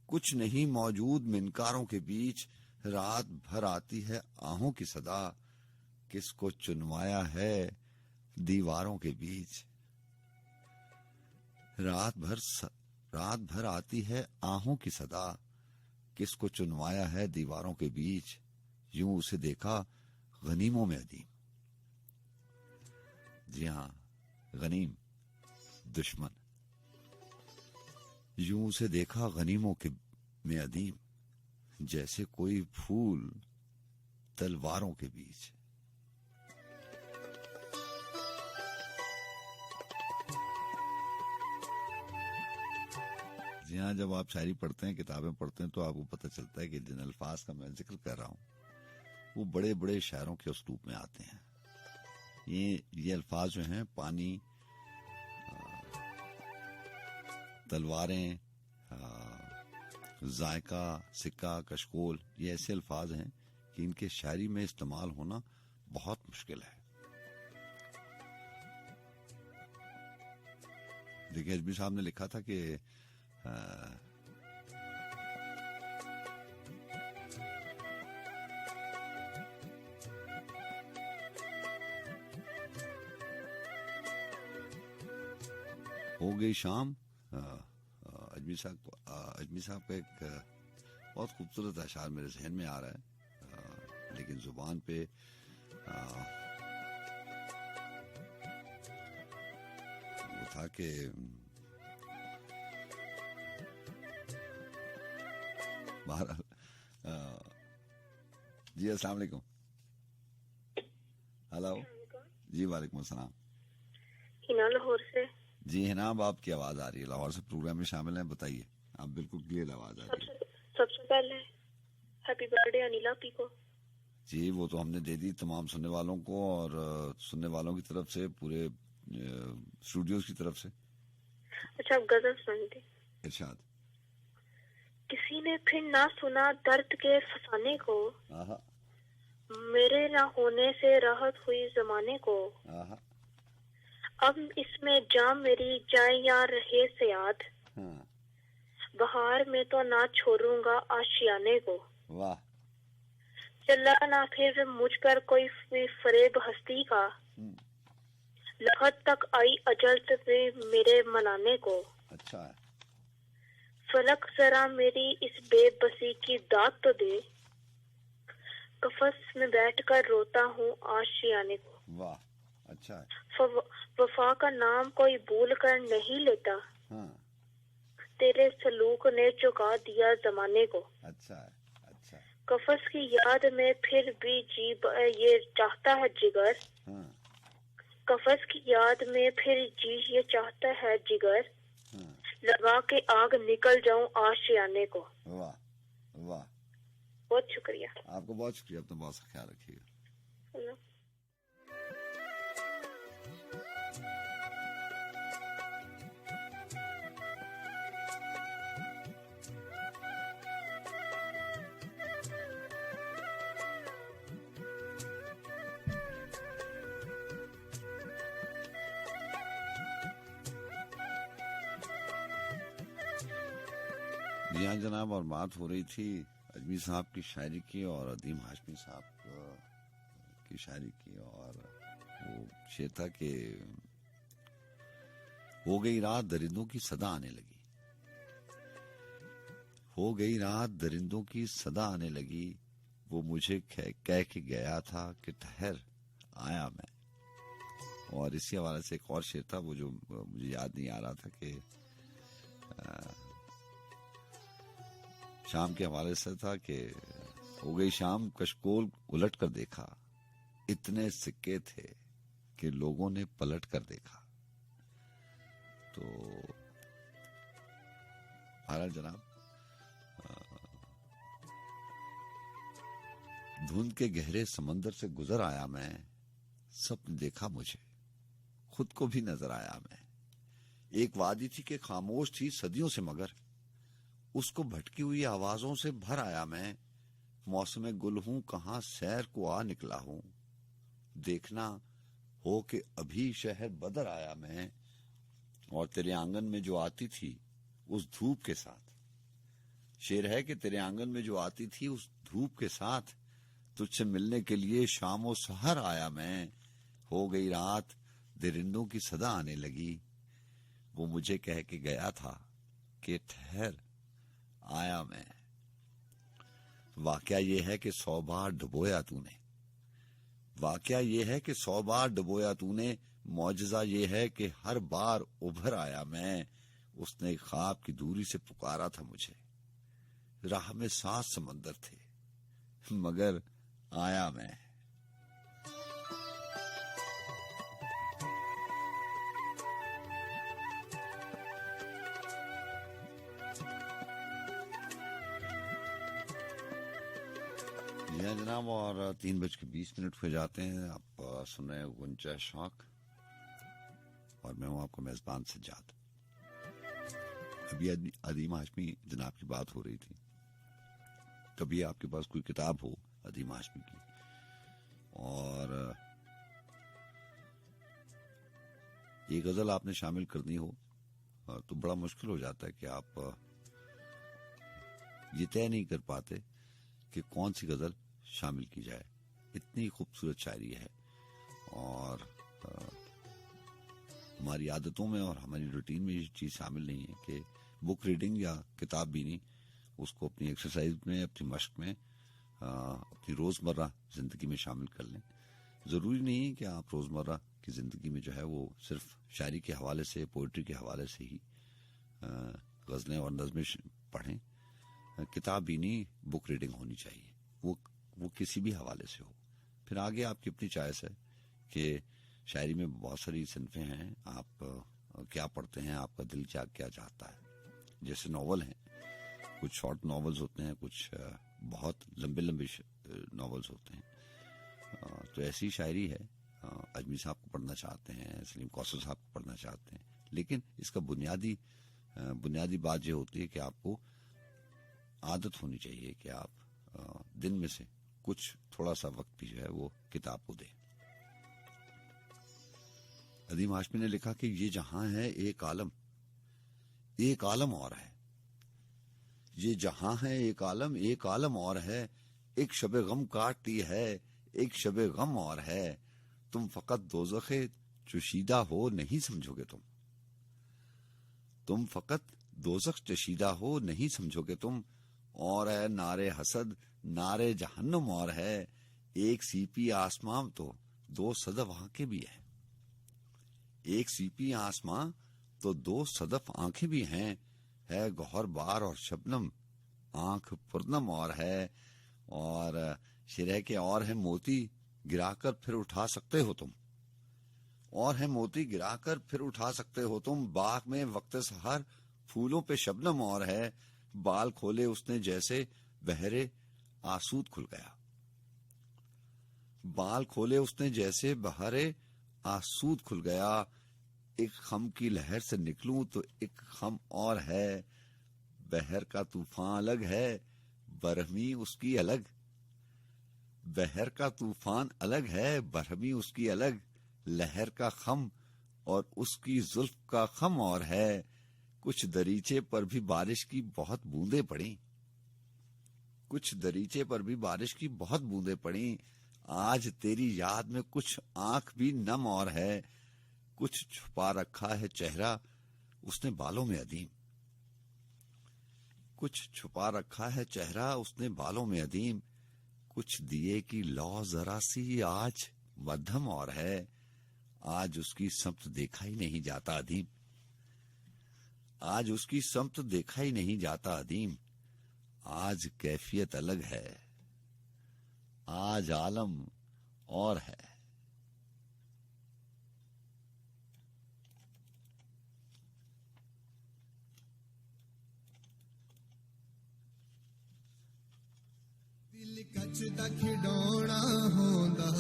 कुछ नहीं मौजूद मिनकारों के बीच। रात भर आती है आहों की सदा, किसको चुनवाया है दीवारों के बीच। रात भर आती है आहों की सदा, किसको चुनवाया है दीवारों के बीच। यूं उसे देखा गनीमों में अदीम। जी हाँ, गनीम दुश्मन। यूं उसे देखा गनीमों के में अदीम, जैसे कोई फूल तलवारों के बीच। जी हाँ, जब आप शायरी पढ़ते हैं, किताबें पढ़ते हैं, तो आपको पता चलता है कि जिन अल्फाज का मैं जिक्र कर रहा हूँ वो बड़े बड़े शायरों के उस्लूब में आते हैं। ये अल्फाज जो हैं, पानी, तलवारें, जायका, सिक्का, कशकोल, ये ऐसे अल्फाज हैं कि इनके शायरी में इस्तेमाल होना बहुत मुश्किल है। देखिए, अजमी साहब ने लिखा था कि हो गई शाम। अजमी साहब का एक बहुत खूबसूरत अशार मेरे जहन में आ रहा है, लेकिन जुबान पे वो था कि बहरहाल। जी अस्सलाम वालेकुम। हेलो जी, वालेकुम अस्सलाम। हिना लाहौर से। जी हिनाब, आपकी आवाज आ रही है, लाहौर से प्रोग्राम में शामिल हैं, बताइए। आप बिल्कुल क्लियर आवाज आ रही है। सबसे पहले हैप्पी बर्थडे अनिला पी को। जी, वो तो हमने दे दी तमाम सुनने वालों को, और सुनने वालों की तरफ से, पूरे स्टूडियोज की तरफ से। अच्छा, अब गजल सुन दी। इरशाद। किसी ने फिर ना सुना दर्द के फसाने को, मेरे ना होने से राहत हुई जमाने को। अब इसमें जाम मेरी जाए या रहे से याद, बहार में तो ना छोड़ूंगा आशियाने को। वाह। चला ना फिर मुझ पर कोई फरेब हस्ती का, लहद तक आई अजल से मेरे मनाने को। अच्छा है। फलक जरा मेरी इस बेबसी की दाद तो दे, कफस में बैठकर रोता हूँ आशियाने को। वाह, अच्छा है। वफा का नाम कोई भूल कर नहीं लेता, तेरे सलूक ने चुका दिया जमाने को। अच्छा है, अच्छा है। कफस की याद में फिर भी जी ये चाहता है जिगर, कफस की याद में फिर जी ये चाहता है जिगर, लगा के आग निकल जाऊं आशियाने को। वाह वाह, बहुत शुक्रिया। आपको बहुत शुक्रिया, अपना बहुत सा ख्याल रखिएगा। जी हाँ जनाब, और बात हो रही थी अजमी साहब की शायरी की और अदीम हाशमी साहब की शायरी की, और वो शेर था कि हो गई रात दरिंदों की सदा आने लगी, हो गई रात दरिंदों की सदा आने लगी, वो मुझे कह के गया था कि ठहर आया मैं। और इसी हवाले से एक और शेर था, वो जो मुझे याद नहीं आ रहा था, कि शाम के हवाले से था कि हो गई शाम कशकोल उलट कर देखा, इतने सिक्के थे कि लोगों ने पलट कर देखा। तो बहरहाल जनाब, धुंध के गहरे समंदर से गुजर आया मैं, सपन देखा मुझे खुद को भी नजर आया मैं। एक वादी थी कि खामोश थी सदियों से, मगर उसको भटकी हुई आवाजों से भर आया मैं। मौसम गुल हूं, कहां सैर को आ निकला हूं, देखना हो कि अभी शहर बदर आया मैं। और तेरे आंगन में जो आती थी उस धूप के साथ, शेर है कि तेरे आंगन में जो आती थी उस धूप के साथ, तुझसे मिलने के लिए शामो सहर आया मैं। हो गई रात, दरिंदों की सदा आने लगी, वो मुझे कह के गया था कि ठहर आया मैं। वाकया ये है कि 100 बार डुबोया तूने, वाकया ये है कि 100 बार डुबोया तूने, मौजज़ा ये है कि हर बार उभर आया मैं। उसने ख्वाब की दूरी से पुकारा था मुझे, राह में 7 समंदर थे, मगर आया मैं। जी हाँ जनाब, और 3:20 हो जाते हैं। आप सुन रहे हैं गुंजा शौक, और मैं हूं आपका मेजबान सज्जाद। अभी अदीम हाशमी जनाब की बात हो रही थी। कभी आपके पास कोई किताब हो अदीम हाशमी की और ये गजल आपने शामिल करनी हो, तो बड़ा मुश्किल हो जाता है कि आप ये तय नहीं कर पाते कि कौन सी गजल शामिल की जाए। इतनी खूबसूरत शायरी है, और हमारी आदतों में और हमारी रूटीन में ये चीज शामिल नहीं है कि बुक रीडिंग या किताब भी नहीं, उसको अपनी एक्सरसाइज में, अपनी मश्क में, अपनी रोजमर्रा जिंदगी में शामिल कर लें। जरूरी नहीं है कि आप रोजमर्रा की जिंदगी में जो है वो सिर्फ शायरी के हवाले से, पोइट्री के हवाले से ही गजलें और नज़में पढ़ें। किताब भी नहीं, बुक रीडिंग होनी चाहिए, वो किसी भी हवाले से हो। फिर आगे आपकी अपनी चॉइस है कि शायरी में बहुत सारी सिनफें हैं, आप क्या पढ़ते हैं, आपका दिल क्या चाहता है। जैसे नॉवल हैं, कुछ शॉर्ट नॉवेल्स होते हैं, कुछ बहुत लंबे नॉवेल्स होते हैं। तो ऐसी शायरी है, अजमी साहब को पढ़ना चाहते हैं, सलीम कौसर साहब को पढ़ना चाहते हैं, लेकिन इसका बुनियादी बात यह होती है कि आपको आदत होनी चाहिए कि आप दिन में से कुछ थोड़ा सा वक्त भी जो है वो किताब को दें। अदीम हाशमी ने लिखा कि ये जहां है एक आलम और है। ये जहां है एक आलम और है। एक शबे गम काटती है, एक शबे गम और है। तुम फकत दोज़खे चुशीदा हो नहीं समझोगे तुम फकत दोज़ख चशीदा हो नहीं समझोगे तुम। और है नारे हसद, नारे जहन्नुम और है। एक सीपी आसमां तो 2 सदफ आंखें भी हैं। एक सीपी आसमां तो 2 सदफ आंखें भी हैं। है गौहर बार और शबनम, आंख पुरनम और है। और शिरह के और है मोती गिराकर फिर उठा सकते हो तुम। और है मोती गिराकर फिर उठा सकते हो तुम। बाग में वक्त सहर फूलों पे शबनम और है। बाल खोले उसने जैसे बहरे आसूद खुल गया। बाल खोले उसने जैसे बहरे आसूद खुल गया। एक खम की लहर से निकलूं तो एक खम और है। बहर का तूफान अलग है, बरहमी उसकी अलग। बहर का तूफान अलग है, बरहमी उसकी अलग। लहर का खम और उसकी जुल्फ का खम और है। कुछ दरीचे पर भी बारिश की बहुत बूंदें पड़ी। कुछ दरीचे पर भी बारिश की बहुत बूंदें पड़ी। आज तेरी याद में कुछ आंख भी नम और है। कुछ छुपा रखा है चेहरा उसने बालों में अदीम। कुछ छुपा रखा है चेहरा उसने बालों में अदीम। कुछ दिए की लौ जरा सी आज मध्यम और है। आज उसकी समत देखा ही नहीं जाता अदीम। आज उसकी समत देखा ही नहीं जाता अदीम। आज कैफियत अलग है, आज आलम और है। दिल कच दा खिडौना होंदा,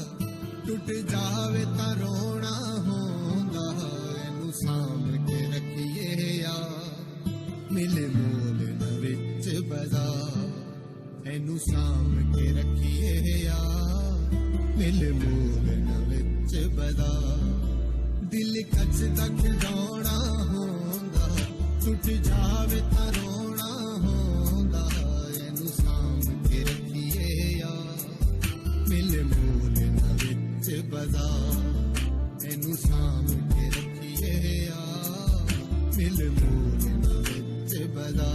टूट जावे तां रोना होंदा। ਇਹਨੂੰ ਸਾਂਭ ਕੇ ਰੱਖੀਏ ਯਾਰ ਮਿਲ ਮੂਲ ਨਾ ਵਿੱਚ ਬਦਾ ਦਿਲ ਕੱਚਦਾ ਖਿਡੌਣਾ ਹੁੰਦਾ ਟੁੱਟ ਜਾਵੇ ਤਾਂ ਰੋਣਾ ਹੁੰਦਾ ਇਹਨੂੰ ਸਾਂਭ ਕੇ ਰੱਖੀਏ ਯਾਰ ਮਿਲ ਮੂਲ ਨਾ ਵਿੱਚ ਬਦਾ ਇਹਨੂੰ ਸਾਂਭ ਕੇ ਰੱਖੀਏ ਯਾਰ ਮਿਲ ਮੂਲ ਨਾ ਵਿੱਚ ਬਦਾ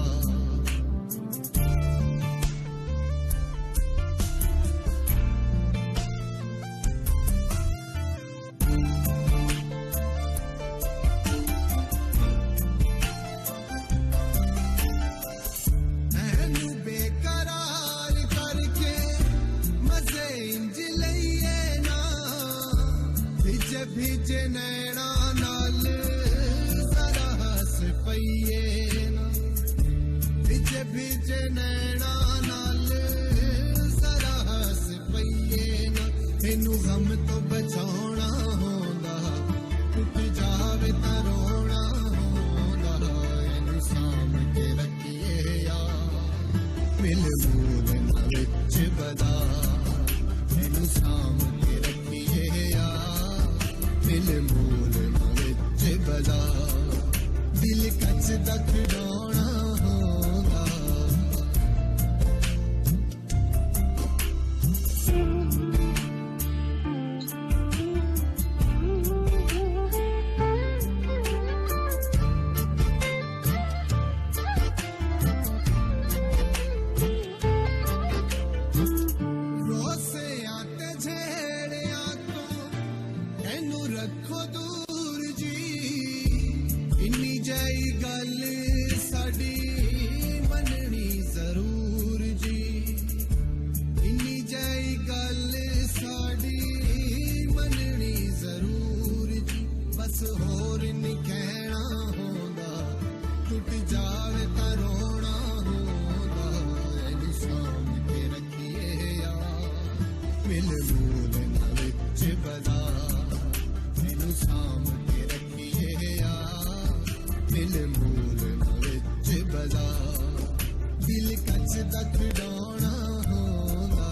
ਭਿੱਜੇ ਨੈਣਾ ਨਾਲ ਜ਼ਰਾ ਹੱਸ ਪਈਏ ਨਾ ਭਿੱਜੇ ਨੈਣਾ ਨਾਲ ਜ਼ਰਾ ਹੱਸ ਪਈਏ ਨਾ ਇਹਨੂੰ ਗਮ ਤੋਂ ਬਚਾਉਣਾ ਹੁੰਦਾ ਟੁੱਟ ਜਾਵੇ ਤਾਂ ਰੋਣਾ ਹੁੰਦਾ ਇਹਨੂੰ ਸਾਂਭ ਕੇ ਰੱਖੀਏ ਯਾਰ ਮਿਲ ਮੂਲ ਨਾ ਵਿੱਚ ਬਦਾ ਇਹਨੂੰ ਸਾਂਭ ਕੇ ਰੱਖੀਏ ਯਾਰ ਮਿਲ ਮੂਲ ਨਾ ਵਿੱਚ ਬਦਾ ਦਿਲ ਕੱਚਦਾ ਖਿਡੌਣਾ ਹੁੰਦਾ ਹੋਰ ਨੀ ਕਹਿਣਾ ਹੁੰਦਾ ਟੁੱਟ ਜਾਵੇ ਤਾਂ ਰੋਣਾ ਹੁੰਦਾ ਇਹਨੂੰ ਸਾਂਭ ਕੇ ਰੱਖੀਏ ਯਾਰ ਮਿਲ ਮੂਲ ਨਾ ਵਿੱਚ ਬਦਾ ਇਹਨੂੰ ਸਾਂਭ ਕੇ ਰੱਖੀਏ ਯਾਰ ਮਿਲ ਮੂਲ ਨਾ ਵਿੱਚ ਬਦਾ ਦਿਲ ਕੱਚਦਾ ਖਿਡੌਣਾ ਹੁੰਦਾ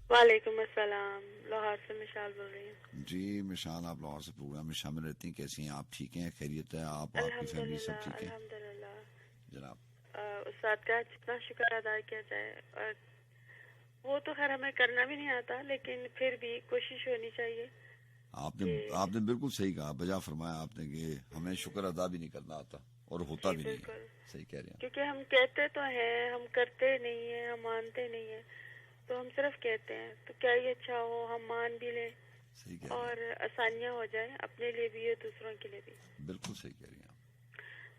वालेकुम अस्सलाम, लाहौर से मिशाल बोल रही हूँ। जी मिशाल, आप लाहौर से प्रोग्राम में शामिल रहती हैं, कैसी हैं आप? ठीक हैं, खैरियत है? आप आपकी फैमिली सब ठीक है? अल्हम्दुलिल्लाह जनाब। उस्ताद का जितना शुक्र अदा किया जाए, और वो तो खैर हमें करना भी नहीं आता, लेकिन फिर भी कोशिश होनी चाहिए। आपने बिल्कुल सही कहा, बजा फरमाया आपने कि हमें शुक्र अदा भी नहीं करना आता और होता भी नहीं है। सही कह रहे हैं, क्योंकि हम कहते तो हैं, हम करते नहीं है, हम मानते नहीं है, तो हम सिर्फ कहते हैं। तो क्या ही अच्छा हो हम मान भी लें और आसानियाँ हो जाए अपने लिए भी और दूसरों के लिए भी। बिल्कुल सही कह रही हैं।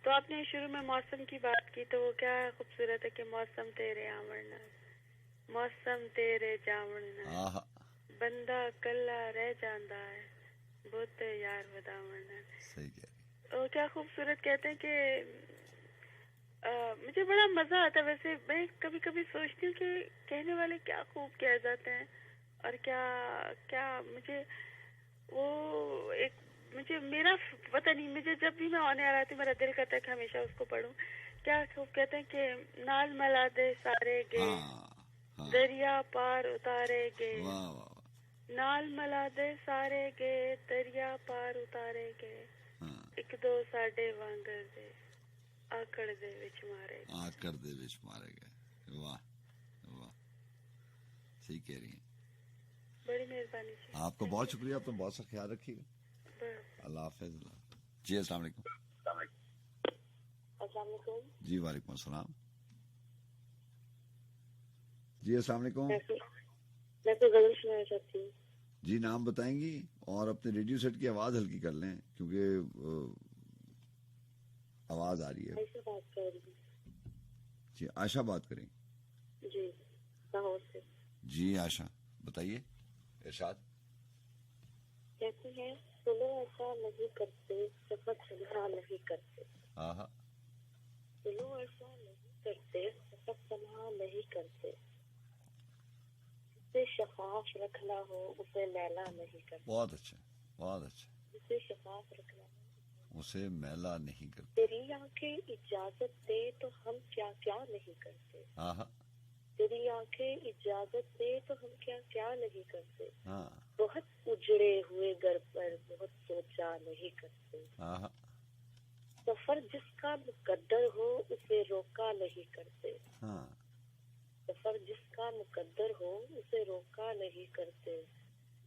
तो आपने शुरू में मौसम की बात की, तो वो क्या खूबसूरत है कि मौसम तेरे आवरना, मौसम तेरे जावरना, बंदा कल्ला रह जाता है, बहुत यार बतावरना। सही कह रही हैं। तो क्या खूबसूरत कहते हैं कि मुझे बड़ा मजा आता है। वैसे मैं कभी कभी सोचती हूँ कि कहने वाले क्या खूब कह जाते हैं, और क्या क्या मुझे وہ ایک مجھے میرا پتہ نہیں، مجھے جب بھی میں آنے آ رہا تھی میرا دل کرتا ہے کہ ہمیشہ اس کو پڑھوں. کیا خوب کہتے ہیں کہ نال ملا دے سارے گے، ہاں دریا پار اتارے گے، واہ واہ نال ملا دے سارے گے، دریا پار اتارے گے، ہاں ایک دو ساڈے وانگر دے آکڑ دے وچ مارے گے. آکڑ دے وچ مارے گئے. واہ واہ صحیح کہہ رہی ہیں. بڑی مہربانی جی. آپ کا بہت شکریہ. آپ تو بہت سا خیال رکھیے گا. اللہ حافظ. جی السلام علیکم. السلام علیکم. جی وعلیکم السلام. جی السلام علیکم. میں تو غزل سنانا چاہتی ہوں. جی نام بتائیں گی اور اپنے ریڈیو سیٹ کی آواز ہلکی کر لیں کیونکہ آواز آ رہی ہے. ایسے بات کر رہی ہوں. جی عائشہ بات کریں. جی لاہور سے. جی عائشہ بتائیے. ارشاد. کہتے ہیں سنو ایسا نہیں کرتے سفر تنہا نہیں کرتے. ہاں سنو ایسا نہیں کرتے سفر تنہا نہیں کرتے. جسے شفاف رکھنا ہو اسے میلا نہیں کرتے. بہت اچھا بہت اچھا. جسے شفاف رکھنا ہو اسے میلا نہیں کرتے. تیری آنکھیں اجازت دے تو ہم کیا کیا نہیں کرتے. ہاں تیری آنکھیں اجازت دے تو ہم کیا کیا نہیں کرتے. ہاں بہت اجڑے ہوئے گھر پر بہت سوچا نہیں کرتے. ہاں سفر جس کا مقدر ہو اسے روکا نہیں کرتے. ہاں سفر جس کا مقدر ہو اسے روکا نہیں کرتے.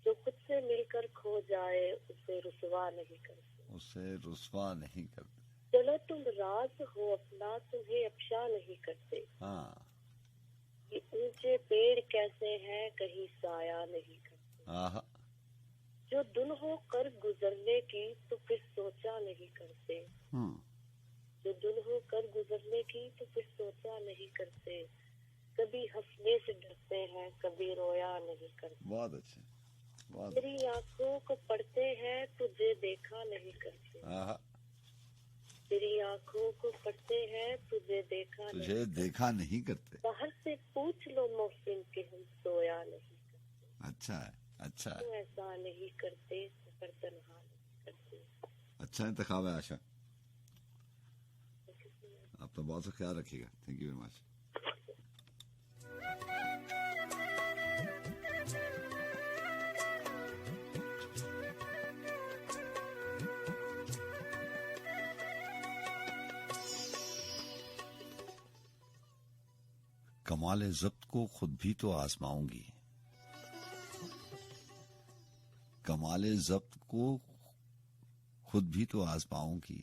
جو خود سے مل کر کھو جائے اسے رسوا نہیں کرتے. اسے رسوا نہیں کرتے. چلو تم راز ہو اپنا تمہیں افشا نہیں کرتے. ہاں یہ اونچے پیڑ کیسے ہیں کہیں سایہ نہیں کرتے. ہاں جو دن ہو کر گزرنے کی تو پھر سوچا نہیں کرتے. جو دن ہو کر گزرنے کی تو پھر سوچا نہیں کرتے. کبھی ہنسنے سے ڈرتے ہیں کبھی رویا نہیں کرتے. بہت اچھا بہت. میری آنکھوں کو پڑھتے ہیں تجھے دیکھا نہیں کرتے. ہاں تیری آنکھوں کو پڑھتے ہیں تجھے دیکھا نہیں. تجھے دیکھا نہیں کرتے. باہر سے پوچھ لو محسن کہ ہم سویا نہیں کرتے. اچھا ہے اچھا ہے. تو ایسا نہیں کرتے سفر تنہا نہیں کرتے. اچھا انتخاب ہے عائشہ. آپ تو بہت سا خیال رکھیے گا. Thank you very much. کمال ضبط کو خود بھی تو آزماؤں گی. کمال ضبط کو خود بھی تو آزماؤں گی.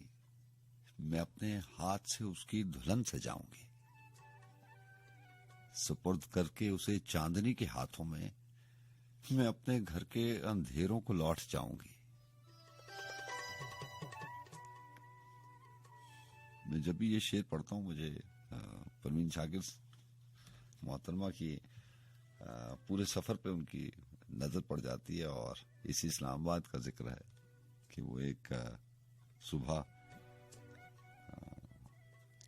میں اپنے ہاتھ سے اس کی دلہن سجاؤں گی. سپرد کر کے اسے چاندنی کے ہاتھوں میں میں اپنے گھر کے اندھیروں کو لوٹ جاؤں گی. میں جب بھی یہ شعر پڑھتا ہوں مجھے پروین شاکر محترمہ کی پورے سفر پہ ان کی نظر پڑ جاتی ہے. اور اسی اسلام آباد کا ذکر ہے کہ وہ ایک صبح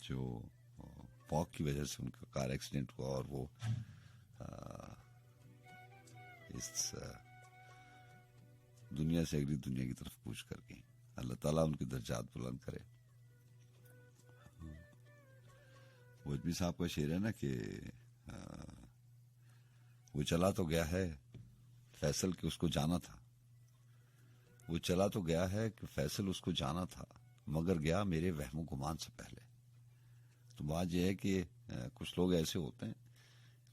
جو فوگ کی وجہ سے ان کا کار ایکسیڈنٹ ہوا اور وہ اس دنیا سے اگلی دنیا کی طرف کوچ کر گئی. اللہ تعالیٰ ان کی درجات بلند کرے. وہ اجمی صاحب کا شعر ہے نا کہ وہ چلا تو گیا ہے فیصل کہ اس کو جانا تھا. وہ چلا تو گیا ہے کہ فیصل اس کو جانا تھا مگر گیا میرے وہم و گمان سے پہلے. تو بات یہ ہے کہ کچھ لوگ ایسے ہوتے ہیں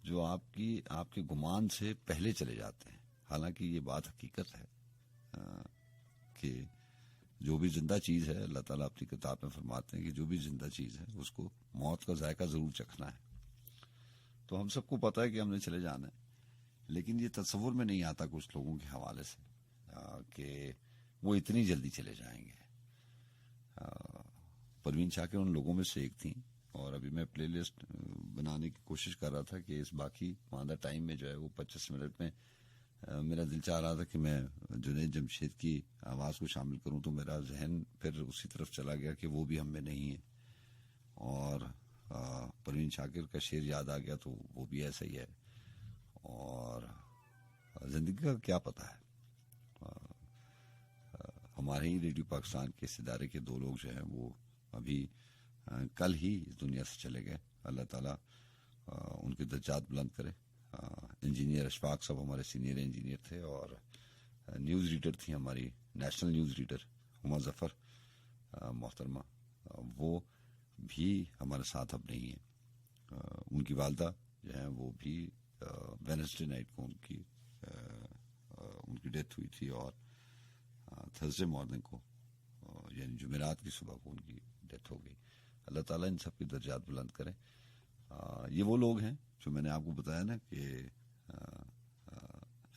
جو آپ کے گمان سے پہلے چلے جاتے ہیں. حالانکہ یہ بات حقیقت ہے کہ جو بھی زندہ چیز ہے اللہ تعالیٰ اپنی کتاب میں فرماتے ہیں کہ جو بھی زندہ چیز ہے اس کو موت کا ذائقہ ضرور چکھنا ہے. تو ہم سب کو پتہ ہے کہ ہم نے چلے جانا ہے لیکن یہ تصور میں نہیں آتا کچھ لوگوں کے حوالے سے کہ وہ اتنی جلدی چلے جائیں گے. پروین شاکر ان لوگوں میں سے ایک تھیں. اور ابھی میں پلے لسٹ بنانے کی کوشش کر رہا تھا کہ اس باقی ماندہ ٹائم میں جو ہے وہ 25 منٹ میں میرا دل چاہ رہا تھا کہ میں جنید جمشید کی آواز کو شامل کروں. تو میرا ذہن پھر اسی طرف چلا گیا کہ وہ بھی ہم میں نہیں ہے. اور پروین شاکر کا شعر یاد آ گیا تو وہ بھی ایسا ہی ہے. اور زندگی کا کیا پتہ ہے हमारे ही रेडियो पाकिस्तान के इस इदारे के 2 लोग जो हैं वो अभी कल ही इस दुनिया से चले गए। अल्लाह ताला उनके दर्जात बुलंद करे। इंजीनियर अशफाक साहब हमारे सीनियर इंजीनियर थे और न्यूज़ रीडर थी हमारी national news reader Huma Zafar मोहतरमा, वो भी हमारे साथ अब नहीं है। उनकी वालदा जो है वो भी वेडनेसडे नाइट को उनकी डेथ हुई थी और थर्सडे मॉर्निंग को यानी जुमेरात की सुबह को उनकी डेथ हो गई। अल्लाह ताला इन सब की दर्जात बुलंद करे। ये वो लोग हैं जो मैंने आपको बताया ना कि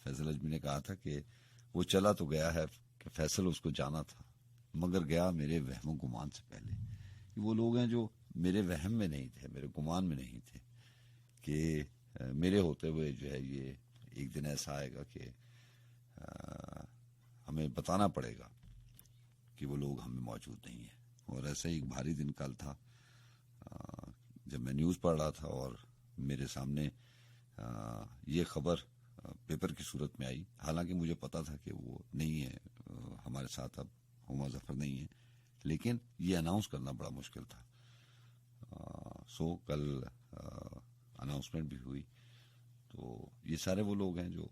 फैसल अजमी ने कहा था कि वो चला तो गया है कि फैसल उसको जाना था मगर गया मेरे वहमो गुमान से पहले। ये वो लोग हैं जो मेरे वहम में नहीं थे, मेरे गुमान में नहीं थे कि मेरे होते हुए जो है ये एक दिन ऐसा आएगा कि हमें बताना पड़ेगा कि वो लोग हमें मौजूद नहीं है। और ऐसे ही एक भारी दिन कल था जब मैं न्यूज़ पढ़ रहा था और मेरे सामने ये खबर पेपर की सूरत में आई। हालांकि मुझे पता था कि वो नहीं है हमारे साथ, अब हुमा जफर नहीं है, लेकिन ये अनाउंस करना बड़ा मुश्किल था। सो कल अनाउंसमेंट भी हुई। तो ये सारे वो लोग हैं जो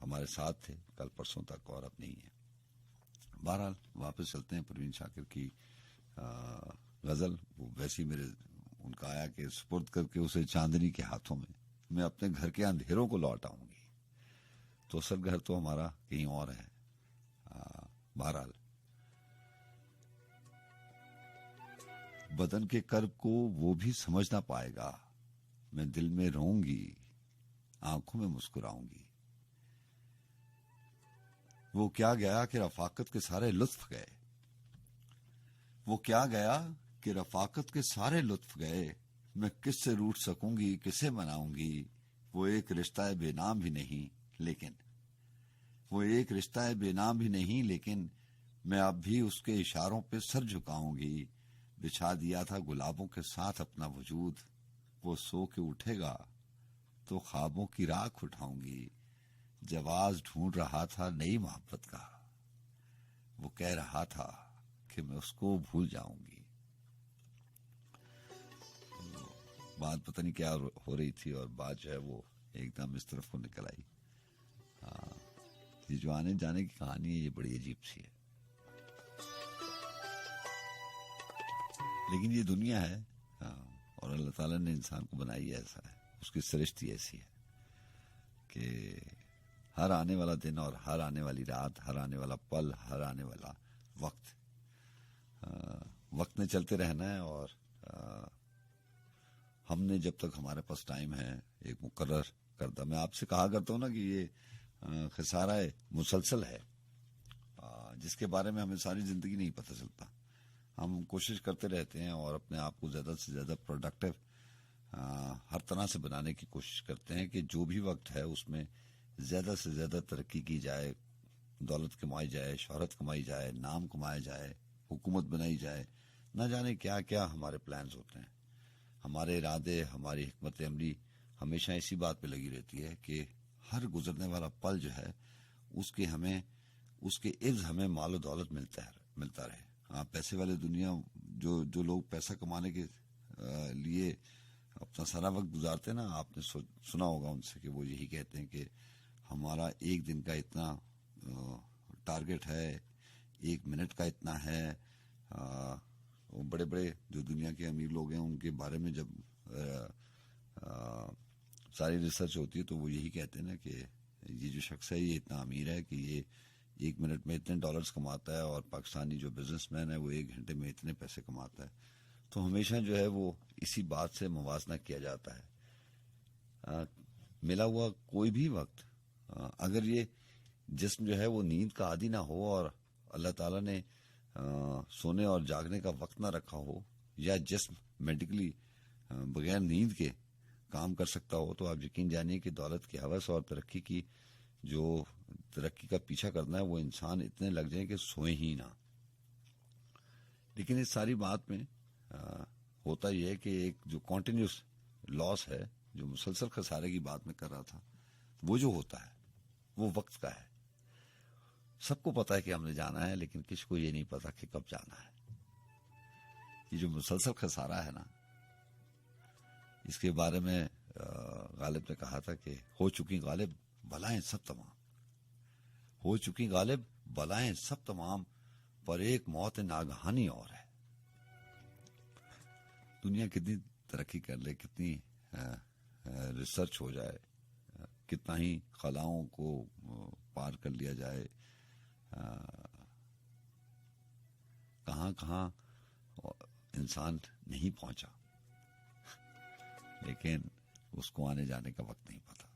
हमारे साथ थे कल परसों तक और अब नहीं है। बहरहाल वापस चलते हैं परवीन शाकिर की गजल। वो वैसे ही मेरे उनका आया कि सुपुर्द करके उसे चांदनी के हाथों में मैं अपने घर के अंधेरों को लौट आऊंगी। तो असल घर तो हमारा कहीं और है। बहरहाल बदन के कर्ब को वो भी समझ ना पाएगा, मैं दिल में रोऊंगी आंखों में मुस्कुराऊंगी। वो क्या गया कि रफाकत के सारे लुत्फ गए, वो क्या गया कि रफाकत के सारे लुत्फ गए। मैं किससे रूठ सकूंगी किसे मनाऊंगी। वो एक रिश्ता है बेनाम भी नहीं लेकिन, वो एक रिश्ता है बेनाम भी नहीं लेकिन मैं अब भी उसके इशारों पे सर झुकाऊंगी। बिछा दिया था गुलाबों के साथ अपना वजूद, वो सो के उठेगा तो ख्वाबों की राख उठाऊंगी। जवाज ढूंढ रहा था नई मोहब्बत का, वो कह रहा था कि मैं उसको भूल जाऊंगी। बात पता नहीं क्या हो रही थी और बात जो है वो एकदम इस तरफ को निकल आई। ये जो आने जाने की कहानी है ये बड़ी अजीब सी है, लेकिन ये दुनिया है। और अल्लाह ताला ने इंसान को बनाई ऐसा है, उसकी सृष्टि ऐसी है कि हर आने वाला दिन और हर आने वाली रात, हर आने वाला पल, हर आने वाला वक्त ने चलते रहना है। और हमने जब तक हमारे पास टाइम है एक मुकर्रर करता, मैं आपसे कहा करता हूँ ना कि ये खसारा मुसलसल है जिसके बारे में हमें सारी जिंदगी नहीं पता चलता। हम कोशिश करते रहते हैं और अपने आप को ज्यादा से ज्यादा प्रोडक्टिव हर तरह से बनाने की कोशिश करते हैं कि जो भी वक्त है उसमें ज्यादा से ज्यादा तरक्की की जाए, दौलत कमाई जाए, शोहरत कमाई जाए, नाम कमाया जाए, हुकूमत बनाई जाए। न जाने क्या क्या हमारे प्लान्स होते हैं। हमारे इरादे, हमारी हिकमत अमली हमेशा इसी बात पे लगी रहती है कि हर गुजरने वाला पल जो है उसके इव्ज हमें मालो दौलत मिलता रहे। हाँ, पैसे वाले दुनिया जो लोग पैसा कमाने के लिए अपना सारा वक्त गुजारते हैं ना, आपने सुना होगा उनसे कि वो यही कहते हैं कि हमारा एक दिन का इतना टारगेट है, एक मिनट का इतना है। वो बड़े बड़े जो दुनिया के अमीर लोग हैं उनके बारे में जब सारी रिसर्च होती है तो वो यही कहते हैं ना कि ये जो शख्स है ये इतना अमीर है कि ये एक मिनट में इतने डॉलर्स कमाता है और पाकिस्तानी जो बिजनेसमैन है वो एक घंटे में इतने पैसे कमाता है। तो हमेशा जो है वो इसी बात से मुवाजना किया जाता है। मिला हुआ कोई भी वक्त अगर ये जिस्म जो है वो नींद का आदी ना हो और अल्लाह ताला ने सोने और जागने का वक्त ना रखा हो, या जिस्म मेडिकली बगैर नींद के काम कर सकता हो, तो आप यकीन जानिए कि दौलत की हवस और तरक्की का पीछा करना है वो इंसान इतने लग जाए कि सोए ही ना। लेकिन इस सारी बात में होता यह है कि एक जो कॉन्टिन्यूस लॉस है, जो मुसलसल खसारे की बात में कर रहा था, वो जो होता है वो वक्त का है। سب کو پتا ہے کہ ہم نے جانا ہے، لیکن کسی کو یہ نہیں پتا کہ کب جانا ہے. یہ جو مسلسل خسارہ ہے نا، اس کے بارے میں غالب نے کہا تھا کہ ہو چکی غالب بلائیں سب تمام، ہو چکی غالب بلائیں سب تمام، پر ایک موت ناگہانی اور ہے. دنیا کتنی ترقی کر لے، کتنی ریسرچ ہو جائے، کتنا ہی خلاؤں کو پار کر لیا جائے، کہاں کہاں انسان نہیں پہنچا، لیکن اس کو آنے جانے کا وقت نہیں پتا.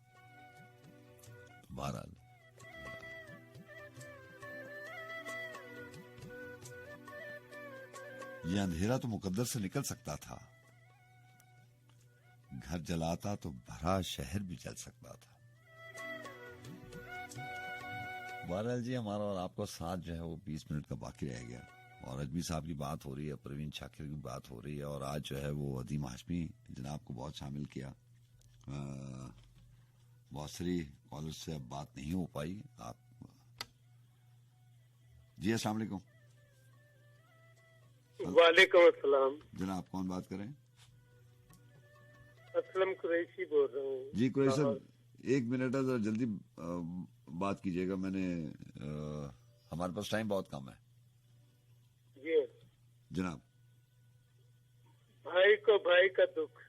بہرحال یہ اندھیرا تو مقدر سے نکل سکتا تھا، گھر جلاتا تو بھرا شہر بھی جل سکتا تھا. بہرحال جی، ہمارا اور آپ کا ساتھ جو ہے وہ 20 منٹ کا باقی رہ گیا، اور اجمی صاحب کی بات ہو رہی ہے، پروین شاکر کی بات ہو رہی ہے، اور آج جو ہے وہ عدیم ہاشمی جناب کو بہت شامل کیا. بہت ساری کالر سے اب بات نہیں ہو پائی. آپ جی السلام علیکم. وعلیکم السلام جناب کون بات کریں؟ اسلم قریشی بول رہا ہوں. جی قریشی صاحب 1 منٹ ہے، ذرا جلدی بات کیجیے گا. میں نے ہمارے پاس ٹائم بہت کم ہے. جی جناب. بھائی کو بھائی کا دکھ،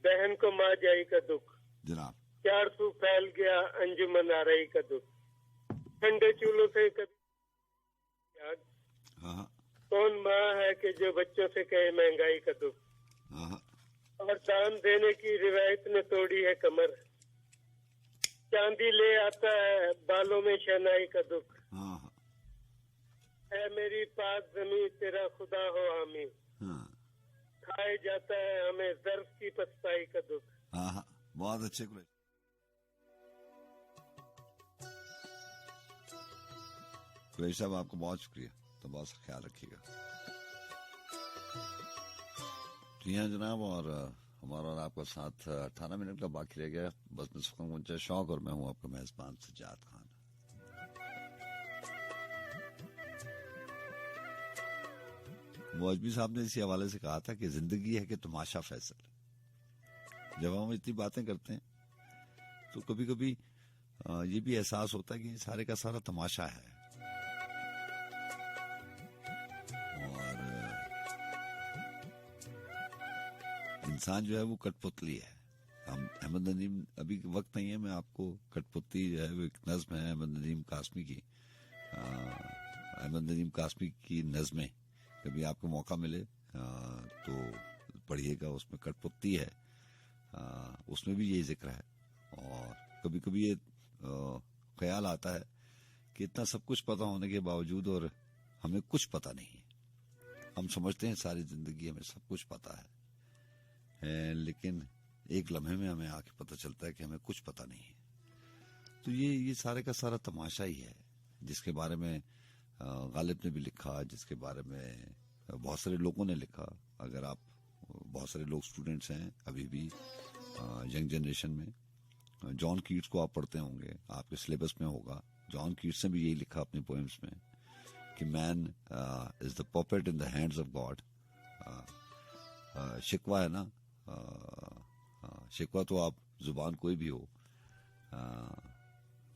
بہن کو ماں جائی کا دکھ، جناب 400 پھیل گیا انجمن آرائی کا دکھ. ٹھنڈے چولہوں سے کبھی یاد، ہاں کون ماں ہے کہ جو بچوں سے کہے مہنگائی کا دکھ. ہاں اور دان دینے کی روایت نے توڑی ہے کمر، چاندی لے آتا ہے بالوں میں شہنائی کا دکھ. ہاں اے میری پاک زمین تیرا خدا ہو حامی، ہاں کھائے جاتا ہے ہمیں ظرف کی پچھتائی کا دکھ. ہاں بہت اچھے قریشی. قریشی صاحب آپ کو بہت شکریہ، تو بہت سا خیال رکھیے گا. جی ہاں جناب، اور ہمارا اور آپ کا ساتھ 18 منٹ کا باقی رہ گیا. بس نصف کا شوق، اور میں ہوں آپ کا میزبان سجاد خان. موجبی صاحب نے اسی حوالے سے کہا تھا کہ زندگی ہے کہ تماشا فیصل. جب ہم اتنی باتیں کرتے ہیں تو کبھی کبھی یہ بھی احساس ہوتا ہے کہ سارے کا سارا تماشا ہے، اور انسان جو ہے وہ کٹ پتلی ہے. ہم احمد ندیم، ابھی وقت نہیں ہے، میں آپ کو کٹ پتلی جو ہے وہ ایک نظم ہے احمد ندیم قاسمی کی، احمد ندیم قاسمی کی نظمیں کبھی آپ کو موقع ملے تو پڑھیے گا. اس میں کٹ پتلی ہے، اس میں بھی یہی ذکر ہے. اور کبھی کبھی یہ خیال آتا ہے کہ اتنا سب کچھ پتا ہونے کے باوجود اور ہمیں کچھ پتا نہیں ہے. ہم سمجھتے ہیں ساری زندگی ہمیں سب کچھ پتا ہے، لیکن ایک لمحے میں ہمیں آ کے پتہ چلتا ہے کہ ہمیں کچھ پتا نہیں ہے. تو یہ سارے کا سارا تماشا ہی ہے، جس کے بارے میں غالب نے بھی لکھا، جس کے بارے میں بہت سارے لوگوں نے لکھا. اگر آپ، بہت سارے لوگ اسٹوڈنٹس ہیں ابھی بھی ینگ جنریشن میں، جان کیٹس کو آپ پڑھتے ہوں گے، آپ کے سلیبس میں ہوگا. جان کیٹس نے بھی یہی لکھا اپنی پوئمس میں کہ man is the puppet in the hands of God. شکوہ ہے نا، شکوہ تو آپ زبان کوئی بھی ہو،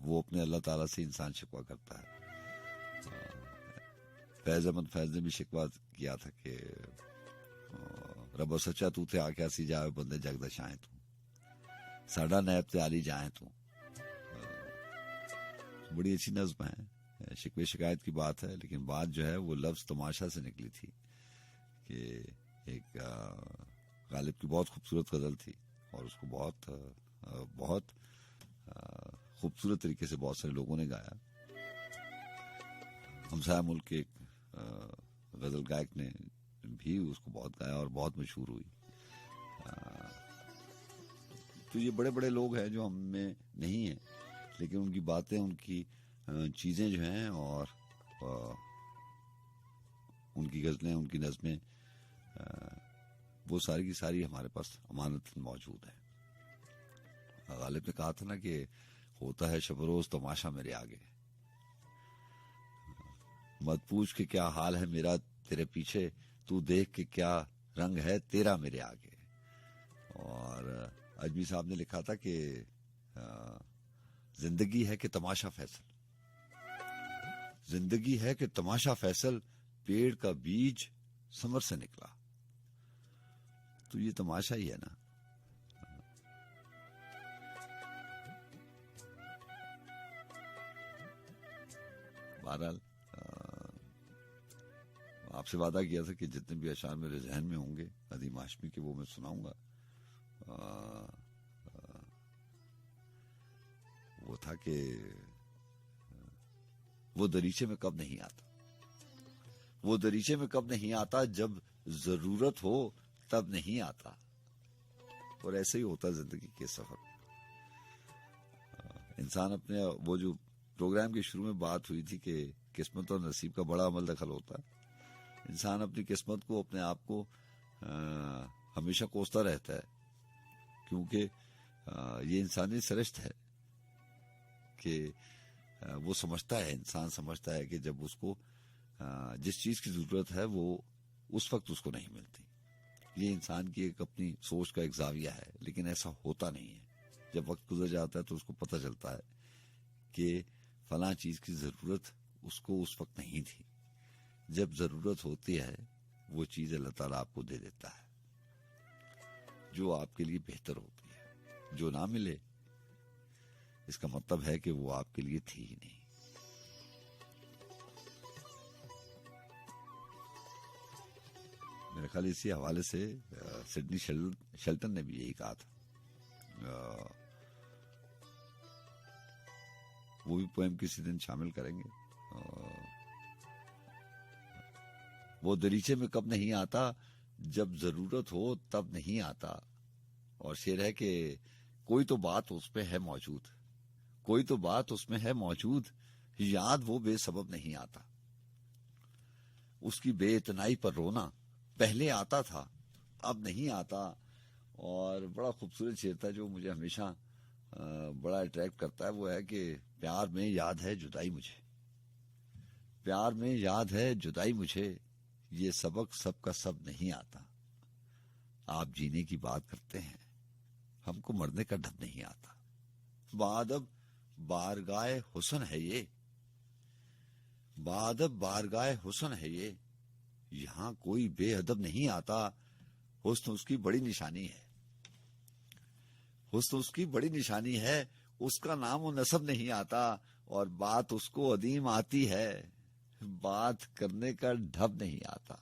وہ اپنے اللہ تعالیٰ سے انسان شکوہ کرتا ہے. فیض احمد فیض نے بھی شکوہ کیا تھا کہ رب سچا تو تھے آکیا سی جاوے بندے جگ دا شائیں تو ساڈا نیب تے علی جائیں تو. بڑی اچھی نظم ہے، شکوے شکایت کی بات ہے، لیکن بات جو ہے وہ لفظ تماشا سے نکلی تھی کہ ایک غالب کی بہت خوبصورت غزل تھی، اور اس کو بہت خوبصورت طریقے سے بہت سارے لوگوں نے گایا. ہمسایہ ملک کے ایک غزل گائک نے بھی اس کو بہت گایا اور بہت مشہور ہوئی. تو یہ بڑے بڑے لوگ ہیں جو ہم میں نہیں ہیں، لیکن ان کی باتیں، ان کی چیزیں جو ہیں، اور ان کی غزلیں، ان کی نظمیں، وہ ساری کی ساری ہمارے پاس امانت موجود ہیں. غالب نے کہا تھا نا کہ ہوتا ہے شب روز تماشا میرے آگے، मत पूछ के क्या हाल है मेरा तेरे पीछे, तू देख के क्या रंग है तेरा मेरे आगे। और अजमी साहब ने लिखा था कि जिंदगी है कि तमाशा फैसल, जिंदगी है कि तमाशा फैसल, पेड़ का बीज समर से निकला। तो ये तमाशा ही है ना। बहरहाल आपसे वादा किया था कि जितने भी अशार मेरे जहन में होंगे नदीम हाशमी के वो मैं सुनाऊंगा। वो था कि वो दरीचे में कब नहीं आता, वो दरीचे में कब नहीं आता, जब जरूरत हो तब नहीं आता। और ऐसे ही होता जिंदगी के सफर। इंसान अपने, वो जो प्रोग्राम के शुरू में बात हुई थी कि किस्मत और नसीब का बड़ा अमल दखल होता है। इंसान अपनी किस्मत को, अपने आप को हमेशा कोसता रहता है, क्योंकि ये इंसानी सरिश्त है कि वो समझता है, इंसान समझता है कि जब उसको जिस चीज की जरूरत है वो उस वक्त उसको नहीं मिलती। ये इंसान की एक अपनी सोच का एक जाविया है, लेकिन ऐसा होता नहीं है। जब वक्त गुजर जाता है तो उसको पता चलता है कि फलां चीज की जरूरत उसको उस वक्त नहीं थी। जब जरूरत होती है वो चीज अल्लाह ताला आपको दे देता है जो आपके लिए बेहतर होती है। जो ना मिले इसका मतलब है कि वो आपके लिए थी ही नहीं। मेरे ख्याल इसी हवाले से सिडनी शेल्टन ने भी यही कहा था। वो भी पोएम किसी दिन शामिल करेंगे। वो दरीचे में कब नहीं आता, जब जरूरत हो तब नहीं आता। और शेर है कि कोई तो बात उसमें है मौजूद, कोई तो बात उसमें है मौजूद, याद वो बेसबब नहीं आता। उसकी बेइतनाई पर रोना पहले आता था अब नहीं आता। और बड़ा खूबसूरत शेर था जो मुझे हमेशा बड़ा अट्रैक्ट करता है। वो है कि प्यार में याद है जुदाई मुझे, प्यार में याद है जुदाई मुझे, ये सबक सबका सब नहीं आता। आप जीने की बात करते हैं, हमको मरने का ढब नहीं आता। बादब बारगाए हुस्न है ये, बादब बारगाए हुस्न है ये, यहां कोई बेअदब नहीं आता। हुस्न उसकी बड़ी निशानी है, हुस्न उसकी बड़ी निशानी है, उसका नाम और नसब नहीं आता। और बात उसको अदीम आती है, बात करने का ढब नहीं आता।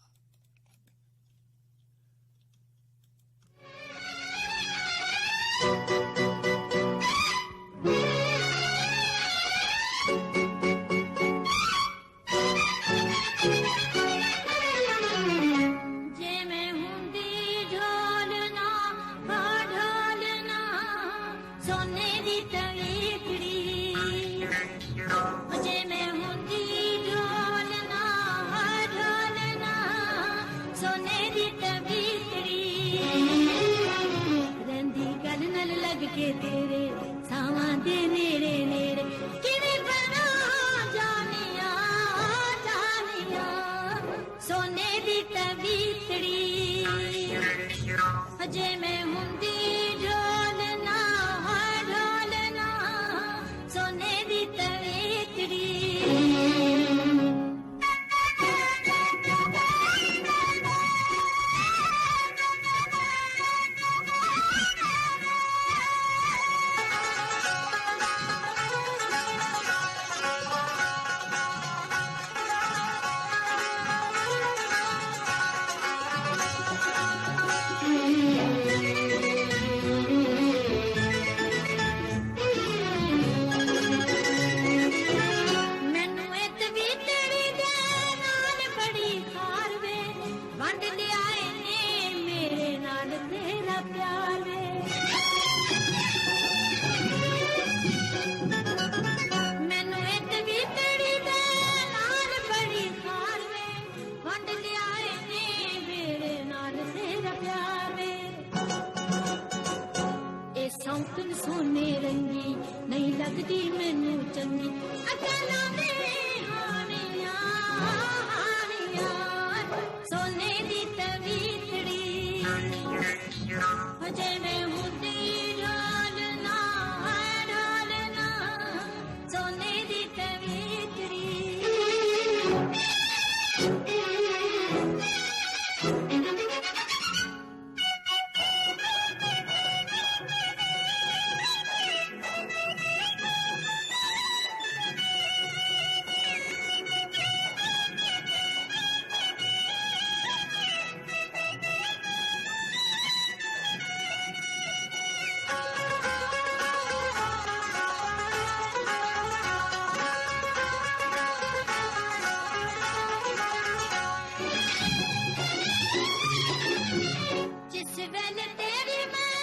लगदी मैनू चंगी अकला में हानिया तवीतड़ी जे मैं हुंदी ढालना सोने दी तवीतड़ी जिस वेले तेरी मैं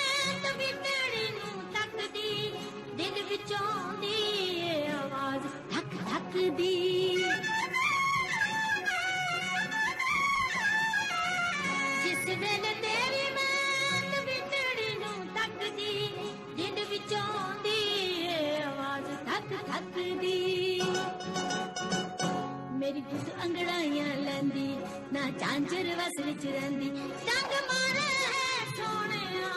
तवीतड़ी नूं तकदी दिल विचों दी आवाज धक धक दी जिस वेले तेरी मैं तवीतड़ी नूं तकदी दिल विचों दी आवाज धक धक दी मेरी दुध अंगड़ाइयां लंदी ना झांझर वस विच रंदी डंग मारे सोनिया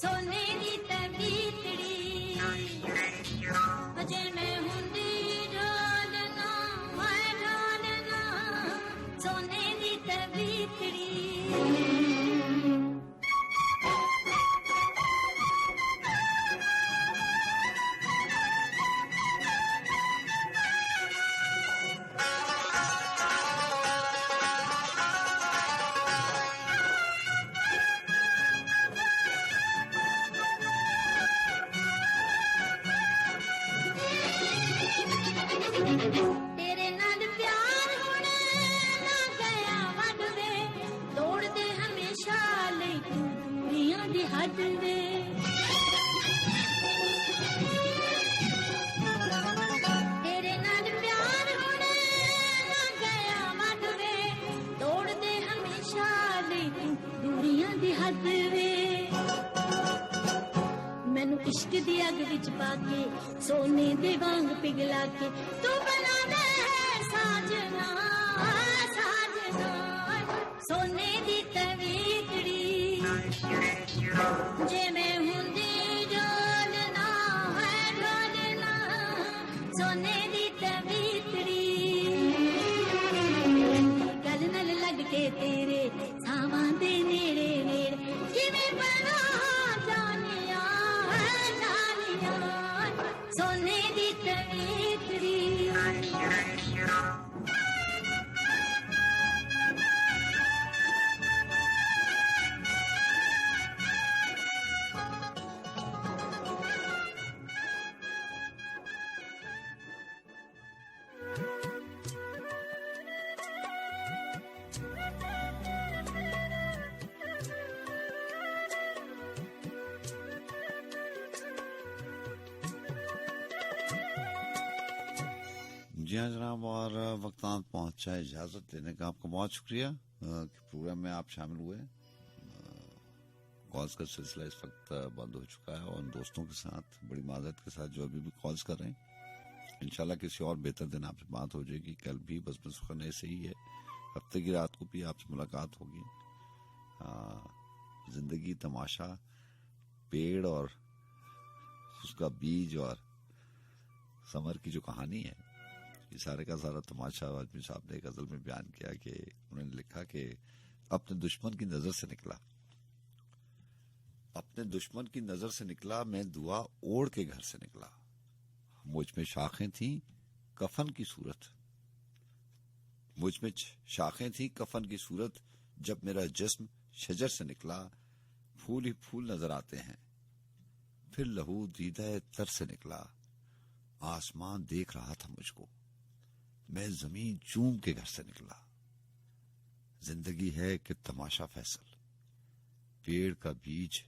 सोने दी तवीतड़ी जे मैं हुंदी ढालना सोने दी तवीतड़ी तेरे नाल प्यार होने ना गया वड वे तोड़ दे हमेशा ले दूरियां दी हद वे तेरे नाल प्यार होने ना गया वड वे तोड़ दे हमेशा ले दूरियां दी हद वे मैनू इश्क दी अग विच पाके सोने दे वांग पिघला के तू बना दे साजना सोने दी तवीतड़ी जे मैं हुंदी ढालना सोने दी तवीतड़ी गल नाल लग के तेरे सावां दे नेड़े नेड़े किवें बना जानिया सोने दी तवीतड़ी जी हाँ जनाब, और वक्तान पहुंचा इजाजत लेने का आपका बहुत शुक्रिया कि प्रोग्राम में आप शामिल हुए। कॉल्स का सिलसिला इस वक्त बंद हो चुका है और उन दोस्तों के साथ बड़ी माजरत के साथ जो अभी भी कॉल्स कर रहे हैं, इंशाल्लाह किसी और बेहतर दिन आपसे बात हो जाएगी। कल भी बस सुखन ऐसे ही है, हफ्ते की रात को भी आपसे मुलाकात होगी। जिंदगी तमाशा, पेड़ और उसका बीज और समर की जो कहानी है, ये सारे का सारा तमाशा आजमी साहब ने गजल में बयान किया कि उन्होंने लिखा कि अपने दुश्मन की नजर से निकला, अपने दुश्मन की नजर से निकला, मैं दुआ ओढ़ के घर से निकला। मुझ में शाखें थी कफन की सूरत, मुझ में शाखें थी कफन की सूरत, जब मेरा जिस्म शजर से निकला, फूल ही फूल नजर आते हैं, फिर लहू दीदा तर से निकला, आसमान देख रहा था मुझको, मैं जमीन चूम के घर से निकला। जिंदगी है कि तमाशा फैसल, पेड़ का बीज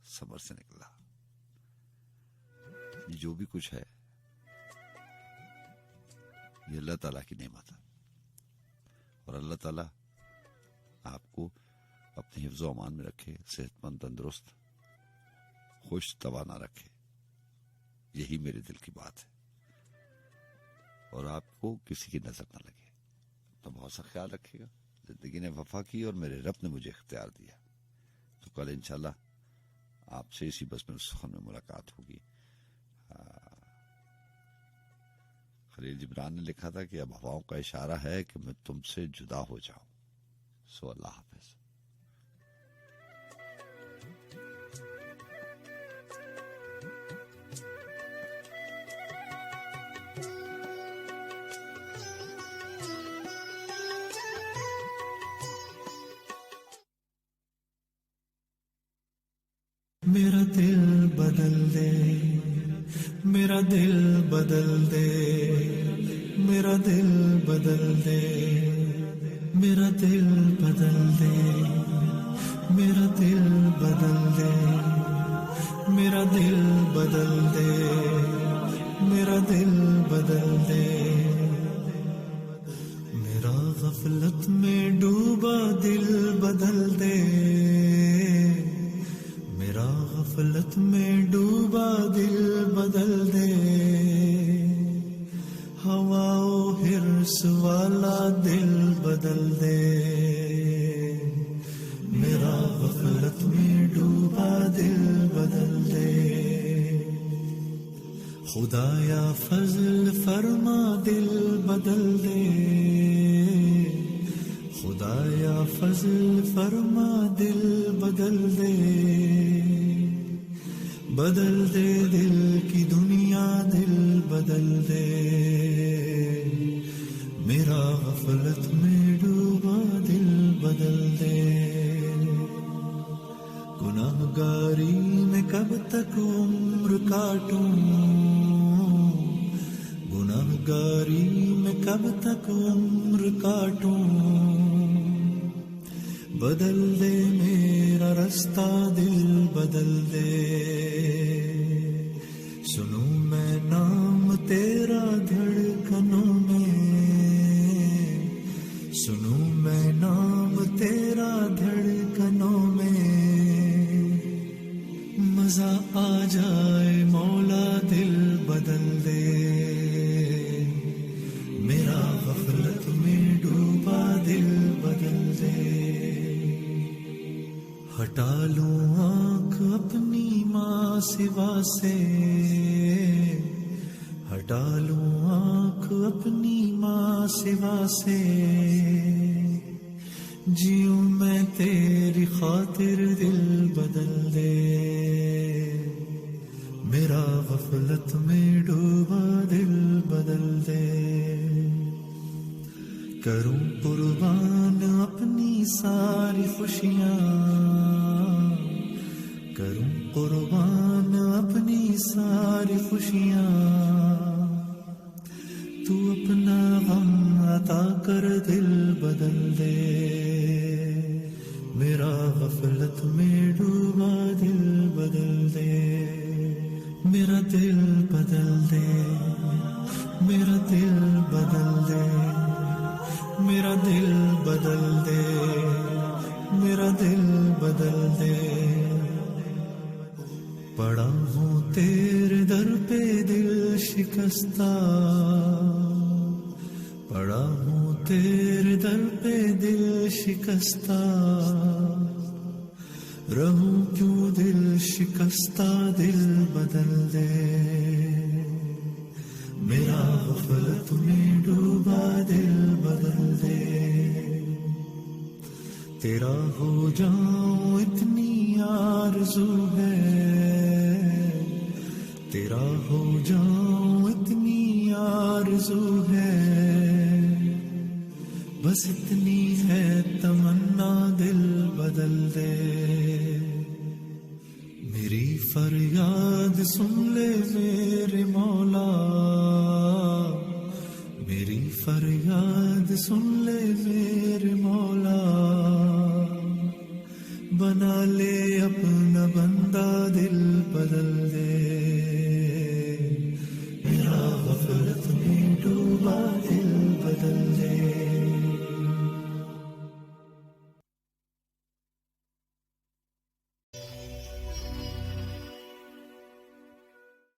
सबर से निकला। ये जो भी कुछ है ये अल्लाह ताला की नेमत है, और अल्लाह ताला आपको अपने हिफ्ज़ व अमान में रखे, सेहतमंद, तंदुरुस्त, खुश तवाना रखे। यही मेरे दिल की बात है, और आपको किसी की नजर न लगे। اپنا بہت سا خیال رکھیے گا. زندگی نے وفا کی اور میرے رب نے مجھے اختیار دیا. تو کل انشاءاللہ آپ سے اسی بس میں سخن میں ملاقات ہوگی. خلیل جبران نے لکھا تھا کہ اب ہواؤں کا اشارہ ہے کہ میں تم سے جدا ہو جاؤں. سو اللہ حافظ. میرا دل بدل دے، میرا دل بدل دے، میرا دل بدل دے، میرا دل بدل دے، میرا دل بدل دے، میرا دل بدل دے، میرا دل بدل دے. میرا غفلت میں ڈوبا دل بدل دے، میرا غفلت میں ڈوبا دل بدل دے. ہوا و حرص والا دل بدل دے، میرا غفلت میں ڈوبا دل بدل دے. خدایا فضل فرما دل بدل دے، خدایا فضل فرما دل بدل دے. بدل دے دل کی دنیا دل بدل دے، میرا غفلت میں ڈوبا دل بدل دے. گناہگاری میں کب تک عمر کاٹوں، گناہگاری میں کب تک عمر کاٹوں. بدل دے میرا رستہ دل بدل دے. سنوں میں نام تیرا دھڑکنوں میں، سنوں میں نام تیرا دھڑکنوں میں. مزہ آ جائے مولا دل بدل دے، میرا غفلت میں ڈوبا دل بدل دے. ہٹا لوں آنکھ اپنی ماں سوا سے، ہٹا لوں آنکھ اپنی ماں سوا سے. جیوں میں تیری خاطر دل بدل دے، میرا غفلت میں ڈوبا دل بدل دے. کروں قربان اپنی ساری خوشیاں، کروں قربان اپنی ساری خوشیاں. تو اپنا غم عطا کر دل بدل دے، میرا غفلت میں ڈوبا دل بدل دے. میرا دل بدل دے، میرا دل بدل دے، میرا دل بدل دے، میرا دل بدل دے. پڑا ہوں تیرے در پہ دل شکستہ، پڑا ہوں تیرے در پہ دل شکستہ. رہوں کیوں دل شکستہ دل بدل دے، میرا غفلت میں ڈوبا دل بدل دے. تیرا ہو جاؤں اتنی آرزو ہے، تیرا ہو جاؤں اتنی آرزو ہے. بس اتنی ہے تمنا دل بدل دے. میری فریاد سن لے میرے مولا، میری فریاد سن لے میرے مولا.